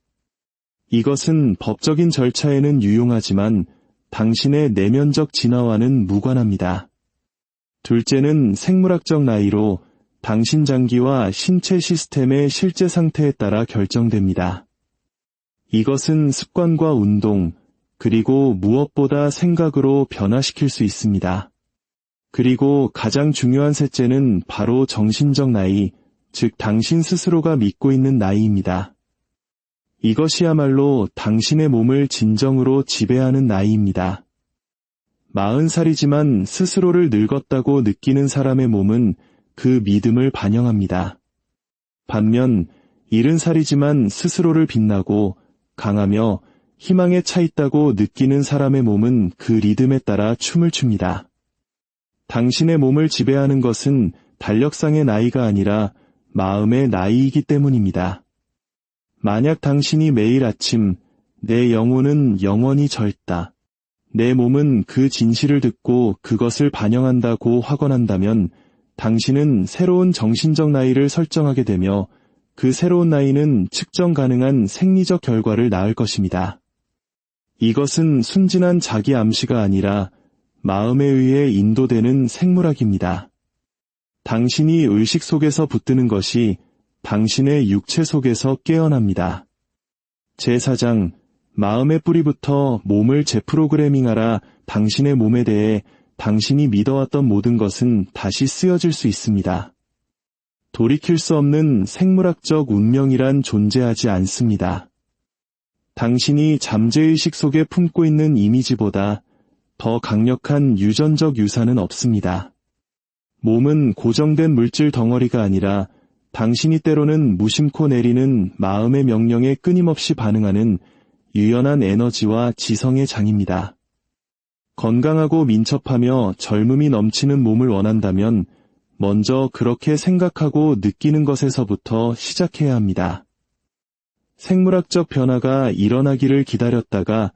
[SPEAKER 1] 이것은 법적인 절차에는 유용하지만 당신의 내면적 진화와는 무관합니다. 둘째는 생물학적 나이로 당신 장기와 신체 시스템의 실제 상태에 따라 결정됩니다. 이것은 습관과 운동, 그리고 무엇보다 생각으로 변화시킬 수 있습니다. 그리고 가장 중요한 셋째는 바로 정신적 나이, 즉 당신 스스로가 믿고 있는 나이입니다. 이것이야말로 당신의 몸을 진정으로 지배하는 나이입니다. 40살이지만 스스로를 늙었다고 느끼는 사람의 몸은 그 믿음을 반영합니다. 반면 70살이지만 스스로를 빛나고 강하며 희망에 차 있다고 느끼는 사람의 몸은 그 리듬에 따라 춤을 춥니다. 당신의 몸을 지배하는 것은 달력상의 나이가 아니라 마음의 나이이기 때문입니다. 만약 당신이 매일 아침 내 영혼은 영원히 젊다, 내 몸은 그 진실을 듣고 그것을 반영한다고 확언한다면 당신은 새로운 정신적 나이를 설정하게 되며 그 새로운 나이는 측정 가능한 생리적 결과를 낳을 것입니다. 이것은 순진한 자기 암시가 아니라 마음에 의해 인도되는 생물학입니다. 당신이 의식 속에서 붙드는 것이 당신의 육체 속에서 깨어납니다. 제4장, 마음의 뿌리부터 몸을 재프로그래밍하라. 당신의 몸에 대해 당신이 믿어왔던 모든 것은 다시 쓰여질 수 있습니다. 돌이킬 수 없는 생물학적 운명이란 존재하지 않습니다. 당신이 잠재의식 속에 품고 있는 이미지보다 더 강력한 유전적 유산은 없습니다. 몸은 고정된 물질 덩어리가 아니라 당신이 때로는 무심코 내리는 마음의 명령에 끊임없이 반응하는 유연한 에너지와 지성의 장입니다. 건강하고 민첩하며 젊음이 넘치는 몸을 원한다면 먼저 그렇게 생각하고 느끼는 것에서부터 시작해야 합니다. 생물학적 변화가 일어나기를 기다렸다가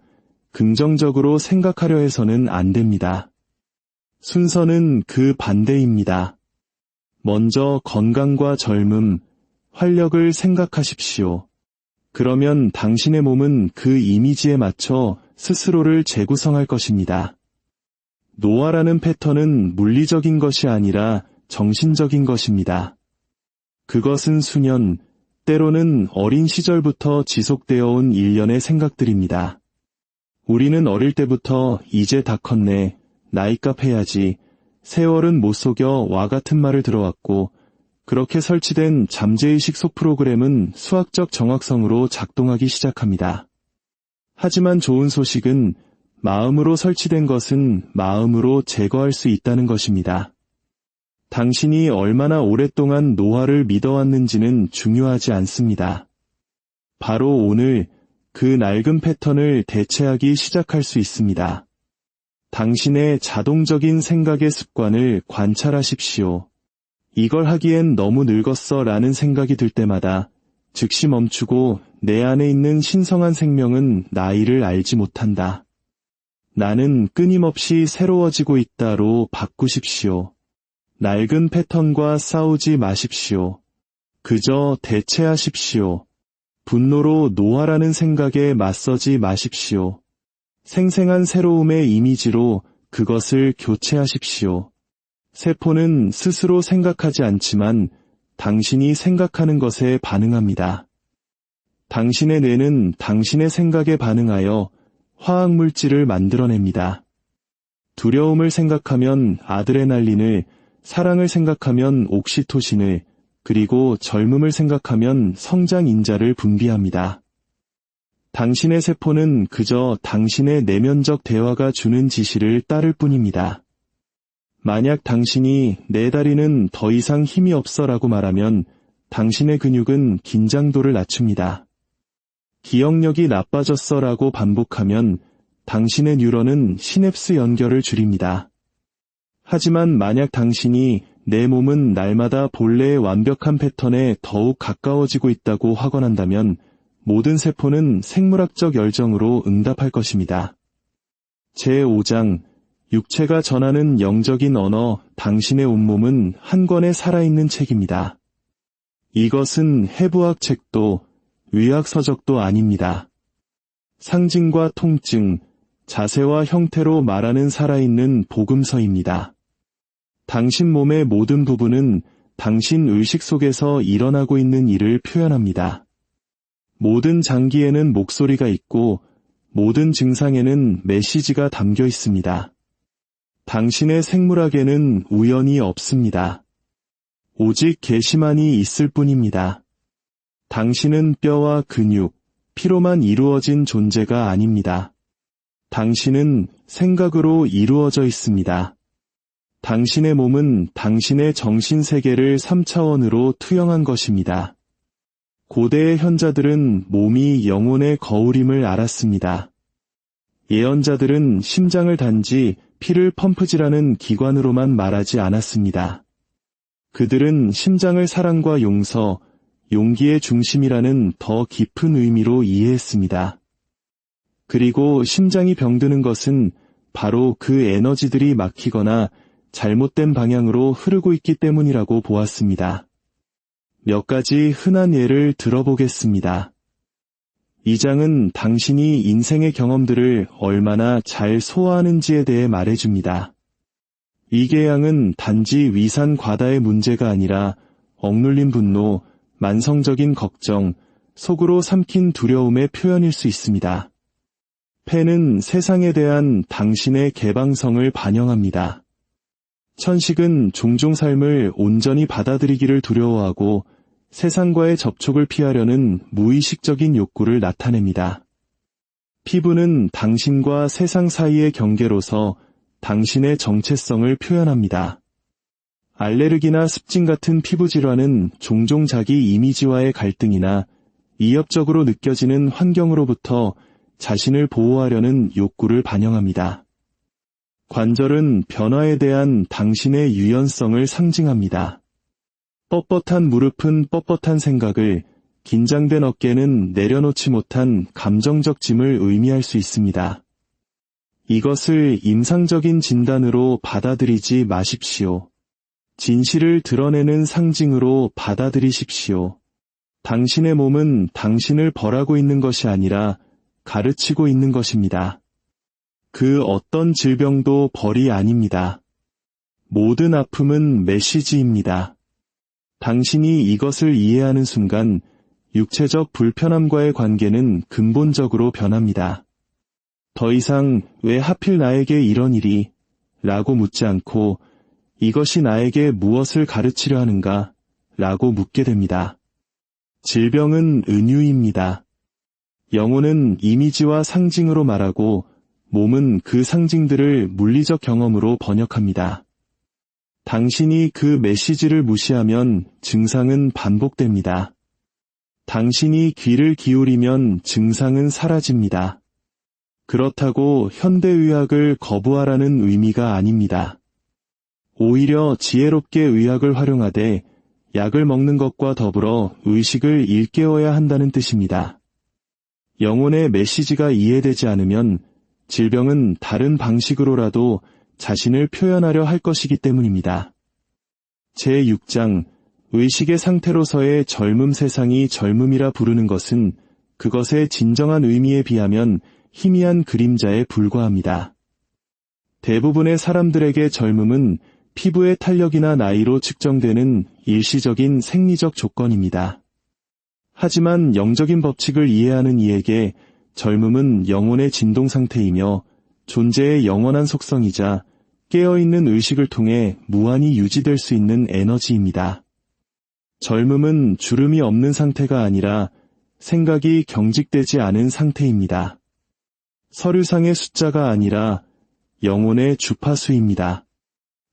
[SPEAKER 1] 긍정적으로 생각하려 해서는 안 됩니다. 순서는 그 반대입니다. 먼저 건강과 젊음, 활력을 생각하십시오. 그러면 당신의 몸은 그 이미지에 맞춰 스스로를 재구성할 것입니다. 노화라는 패턴은 물리적인 것이 아니라 정신적인 것입니다. 그것은 수년, 때로는 어린 시절부터 지속되어 온 일련의 생각들입니다. 우리는 어릴 때부터 이제 다 컸네, 나이값 해야지, 세월은 못 속여 와 같은 말을 들어왔고 그렇게 설치된 잠재의식 속 프로그램은 수학적 정확성으로 작동하기 시작합니다. 하지만 좋은 소식은 마음으로 설치된 것은 마음으로 제거할 수 있다는 것입니다. 당신이 얼마나 오랫동안 노화를 믿어왔는지는 중요하지 않습니다. 바로 오늘 그 낡은 패턴을 대체하기 시작할 수 있습니다. 당신의 자동적인 생각의 습관을 관찰하십시오. 이걸 하기엔 너무 늙었어 라는 생각이 들 때마다 즉시 멈추고 내 안에 있는 신성한 생명은 나이를 알지 못한다. 나는 끊임없이 새로워지고 있다로 바꾸십시오. 낡은 패턴과 싸우지 마십시오. 그저 대체하십시오. 분노로 노화라는 생각에 맞서지 마십시오. 생생한 새로움의 이미지로 그것을 교체하십시오. 세포는 스스로 생각하지 않지만 당신이 생각하는 것에 반응합니다. 당신의 뇌는 당신의 생각에 반응하여 화학물질을 만들어냅니다. 두려움을 생각하면 아드레날린을, 사랑을 생각하면 옥시토신을, 그리고 젊음을 생각하면 성장인자를 분비합니다. 당신의 세포는 그저 당신의 내면적 대화가 주는 지시를 따를 뿐입니다. 만약 당신이 내 다리는 더 이상 힘이 없어라고 말하면 당신의 근육은 긴장도를 낮춥니다. 기억력이 나빠졌어라고 반복하면 당신의 뉴런은 시냅스 연결을 줄입니다. 하지만 만약 당신이 내 몸은 날마다 본래의 완벽한 패턴에 더욱 가까워지고 있다고 확언한다면 모든 세포는 생물학적 열정으로 응답할 것입니다. 제5장, 육체가 전하는 영적인 언어, 당신의 온몸은 한 권의 살아있는 책입니다. 이것은 해부학 책도, 의학 서적도 아닙니다. 상징과 통증, 자세와 형태로 말하는 살아있는 복음서입니다. 당신 몸의 모든 부분은 당신 의식 속에서 일어나고 있는 일을 표현합니다. 모든 장기에는 목소리가 있고 모든 증상에는 메시지가 담겨 있습니다. 당신의 생물학에는 우연이 없습니다. 오직 계시만이 있을 뿐입니다. 당신은 뼈와 근육, 피로만 이루어진 존재가 아닙니다. 당신은 생각으로 이루어져 있습니다. 당신의 몸은 당신의 정신세계를 3차원으로 투영한 것입니다. 고대의 현자들은 몸이 영혼의 거울임을 알았습니다. 예언자들은 심장을 단지 피를 펌프질하는 기관으로만 말하지 않았습니다. 그들은 심장을 사랑과 용서, 용기의 중심이라는 더 깊은 의미로 이해했습니다. 그리고 심장이 병드는 것은 바로 그 에너지들이 막히거나 잘못된 방향으로 흐르고 있기 때문이라고 보았습니다. 몇 가지 흔한 예를 들어보겠습니다. 이 장은 당신이 인생의 경험들을 얼마나 잘 소화하는지에 대해 말해줍니다. 이 계양은 단지 위산 과다의 문제가 아니라 억눌린 분노, 만성적인 걱정, 속으로 삼킨 두려움의 표현일 수 있습니다. 폐는 세상에 대한 당신의 개방성을 반영합니다. 천식은 종종 삶을 온전히 받아들이기를 두려워하고 세상과의 접촉을 피하려는 무의식적인 욕구를 나타냅니다. 피부는 당신과 세상 사이의 경계로서 당신의 정체성을 표현합니다. 알레르기나 습진 같은 피부 질환은 종종 자기 이미지와의 갈등이나 이협적으로 느껴지는 환경으로부터 자신을 보호하려는 욕구를 반영합니다. 관절은 변화에 대한 당신의 유연성을 상징합니다. 뻣뻣한 무릎은 뻣뻣한 생각을, 긴장된 어깨는 내려놓지 못한 감정적 짐을 의미할 수 있습니다. 이것을 임상적인 진단으로 받아들이지 마십시오. 진실을 드러내는 상징으로 받아들이십시오. 당신의 몸은 당신을 벌하고 있는 것이 아니라 가르치고 있는 것입니다. 그 어떤 질병도 벌이 아닙니다. 모든 아픔은 메시지입니다. 당신이 이것을 이해하는 순간 육체적 불편함과의 관계는 근본적으로 변합니다. 더 이상 왜 하필 나에게 이런 일이? 라고 묻지 않고 이것이 나에게 무엇을 가르치려 하는가? 라고 묻게 됩니다. 질병은 은유입니다. 영혼은 이미지와 상징으로 말하고 몸은 그 상징들을 물리적 경험으로 번역합니다. 당신이 그 메시지를 무시하면 증상은 반복됩니다. 당신이 귀를 기울이면 증상은 사라집니다. 그렇다고 현대의학을 거부하라는 의미가 아닙니다. 오히려 지혜롭게 의학을 활용하되 약을 먹는 것과 더불어 의식을 일깨워야 한다는 뜻입니다. 영혼의 메시지가 이해되지 않으면 질병은 다른 방식으로라도 자신을 표현하려 할 것이기 때문입니다. 제6장 의식의 상태로서의 젊음 세상이 젊음이라 부르는 것은 그것의 진정한 의미에 비하면 희미한 그림자에 불과합니다. 대부분의 사람들에게 젊음은 피부의 탄력이나 나이로 측정되는 일시적인 생리적 조건입니다. 하지만 영적인 법칙을 이해하는 이에게 젊음은 영혼의 진동 상태이며 존재의 영원한 속성이자 깨어있는 의식을 통해 무한히 유지될 수 있는 에너지입니다. 젊음은 주름이 없는 상태가 아니라 생각이 경직되지 않은 상태입니다. 서류상의 숫자가 아니라 영혼의 주파수입니다.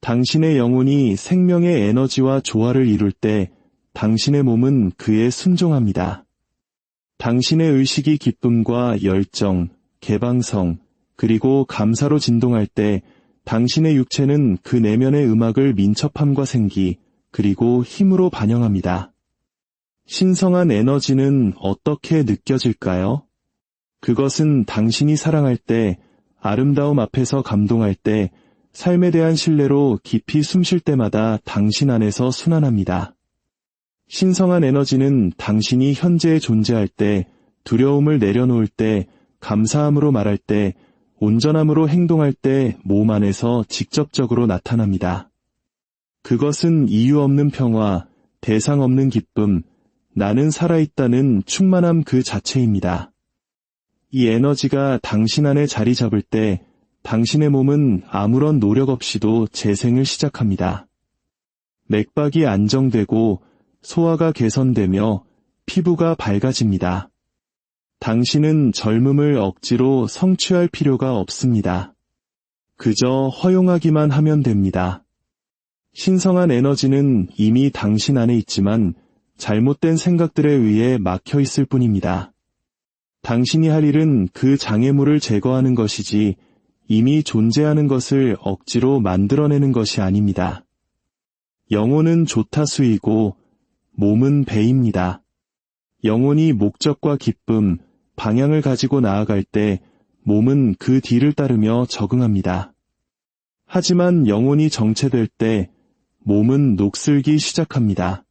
[SPEAKER 1] 당신의 영혼이 생명의 에너지와 조화를 이룰 때 당신의 몸은 그에 순종합니다. 당신의 의식이 기쁨과 열정, 개방성, 그리고 감사로 진동할 때 당신의 육체는 그 내면의 음악을 민첩함과 생기, 그리고 힘으로 반영합니다. 신성한 에너지는 어떻게 느껴질까요? 그것은 당신이 사랑할 때, 아름다움 앞에서 감동할 때, 삶에 대한 신뢰로 깊이 숨쉴 때마다 당신 안에서 순환합니다. 신성한 에너지는 당신이 현재에 존재할 때, 두려움을 내려놓을 때, 감사함으로 말할 때, 온전함으로 행동할 때 몸 안에서 직접적으로 나타납니다. 그것은 이유 없는 평화, 대상 없는 기쁨, 나는 살아있다는 충만함 그 자체입니다. 이 에너지가 당신 안에 자리 잡을 때 당신의 몸은 아무런 노력 없이도 재생을 시작합니다. 맥박이 안정되고 소화가 개선되며 피부가 밝아집니다. 당신은 젊음을 억지로 성취할 필요가 없습니다. 그저 허용하기만 하면 됩니다. 신성한 에너지는 이미 당신 안에 있지만 잘못된 생각들에 의해 막혀 있을 뿐입니다. 당신이 할 일은 그 장애물을 제거하는 것이지 이미 존재하는 것을 억지로 만들어내는 것이 아닙니다. 영혼은 조타수이고 몸은 배입니다. 영혼이 목적과 기쁨, 방향을 가지고 나아갈 때 몸은 그 뒤를 따르며 적응합니다. 하지만 영혼이 정체될 때 몸은 녹슬기 시작합니다.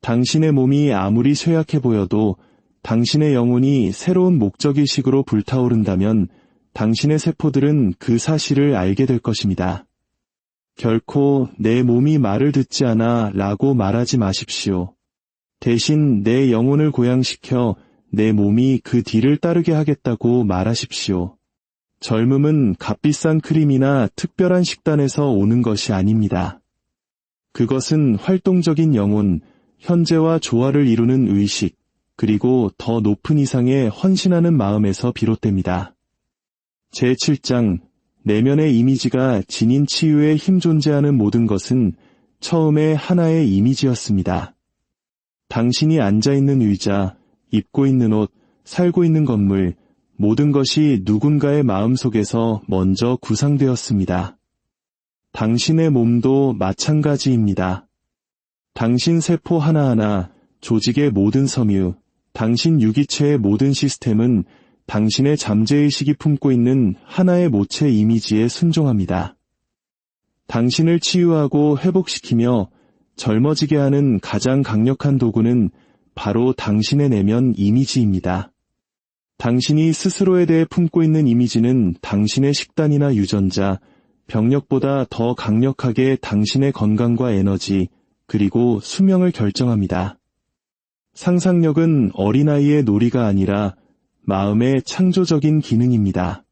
[SPEAKER 1] 당신의 몸이 아무리 쇠약해 보여도 당신의 영혼이 새로운 목적의식으로 불타오른다면 당신의 세포들은 그 사실을 알게 될 것입니다. 결코 내 몸이 말을 듣지 않아 라고 말하지 마십시오. 대신 내 영혼을 고양시켜 내 몸이 그 뒤를 따르게 하겠다고 말하십시오. 젊음은 값비싼 크림이나 특별한 식단에서 오는 것이 아닙니다. 그것은 활동적인 영혼, 현재와 조화를 이루는 의식, 그리고 더 높은 이상에 헌신하는 마음에서 비롯됩니다. 제7장, 내면의 이미지가 지닌 치유에 힘 존재하는 모든 것은 처음에 하나의 이미지였습니다. 당신이 앉아있는 의자, 입고 있는 옷, 살고 있는 건물, 모든 것이 누군가의 마음속에서 먼저 구상되었습니다. 당신의 몸도 마찬가지입니다. 당신 세포 하나하나, 조직의 모든 섬유, 당신 유기체의 모든 시스템은 당신의 잠재의식이 품고 있는 하나의 모체 이미지에 순종합니다. 당신을 치유하고 회복시키며 젊어지게 하는 가장 강력한 도구는 바로 당신의 내면 이미지입니다. 당신이 스스로에 대해 품고 있는 이미지는 당신의 식단이나 유전자, 병력보다 더 강력하게 당신의 건강과 에너지, 그리고 수명을 결정합니다. 상상력은 어린아이의 놀이가 아니라 마음의 창조적인 기능입니다.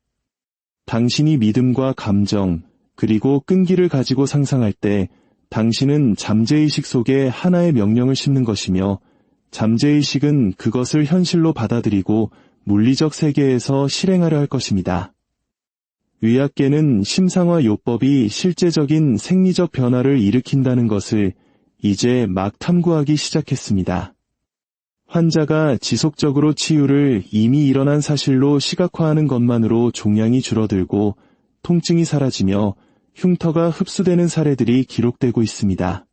[SPEAKER 1] 당신이 믿음과 감정, 그리고 끈기를 가지고 상상할 때 당신은 잠재의식 속에 하나의 명령을 심는 것이며 잠재의식은 그것을 현실로 받아들이고 물리적 세계에서 실행하려 할 것입니다. 의학계는 심상화 요법이 실제적인 생리적 변화를 일으킨다는 것을 이제 막 탐구하기 시작했습니다. 환자가 지속적으로 치유를 이미 일어난 사실로 시각화하는 것만으로 종양이 줄어들고 통증이 사라지며 흉터가 흡수되는 사례들이 기록되고 있습니다.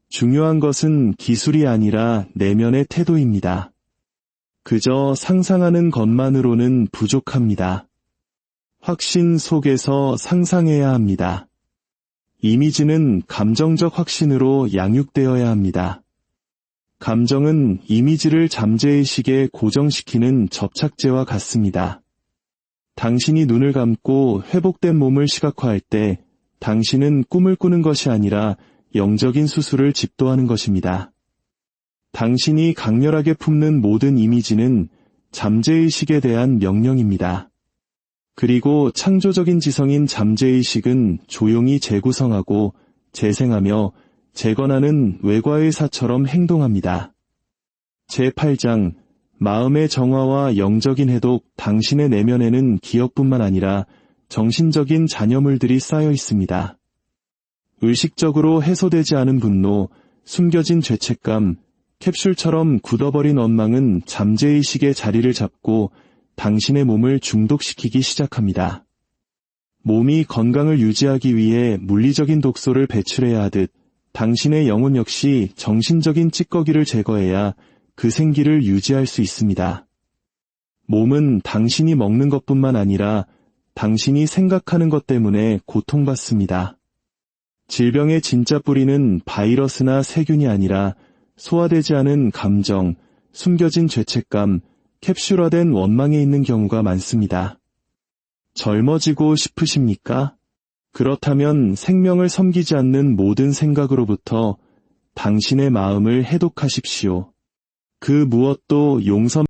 [SPEAKER 1] 중요한 것은 기술이 아니라 내면의 태도입니다. 그저 상상하는 것만으로는 부족합니다. 확신 속에서 상상해야 합니다. 이미지는 감정적 확신으로 양육되어야 합니다. 감정은 이미지를 잠재의식에 고정시키는 접착제와 같습니다. 당신이 눈을 감고 회복된 몸을 시각화할 때 당신은 꿈을 꾸는 것이 아니라 영적인 수술을 집도하는 것입니다. 당신이 강렬하게 품는 모든 이미지는 잠재의식에 대한 명령입니다. 그리고 창조적인 지성인 잠재의식은 조용히 재구성하고 재생하며 재건하는 외과의사처럼 행동합니다. 제8장, 마음의 정화와 영적인 해독. 당신의 내면에는 기억뿐만 아니라 정신적인 잔여물들이 쌓여 있습니다. 의식적으로 해소되지 않은 분노, 숨겨진 죄책감, 캡슐처럼 굳어버린 원망은 잠재의식의 자리를 잡고 당신의 몸을 중독시키기 시작합니다. 몸이 건강을 유지하기 위해 물리적인 독소를 배출해야 하듯 당신의 영혼 역시 정신적인 찌꺼기를 제거해야 그 생기를 유지할 수 있습니다. 몸은 당신이 먹는 것뿐만 아니라 당신이 생각하는 것 때문에 고통받습니다. 질병의 진짜 뿌리는 바이러스나 세균이 아니라 소화되지 않은 감정, 숨겨진 죄책감, 캡슐화된 원망에 있는 경우가 많습니다. 젊어지고 싶으십니까? 그렇다면 생명을 섬기지 않는 모든 생각으로부터 당신의 마음을 해독하십시오. 그 무엇도 용서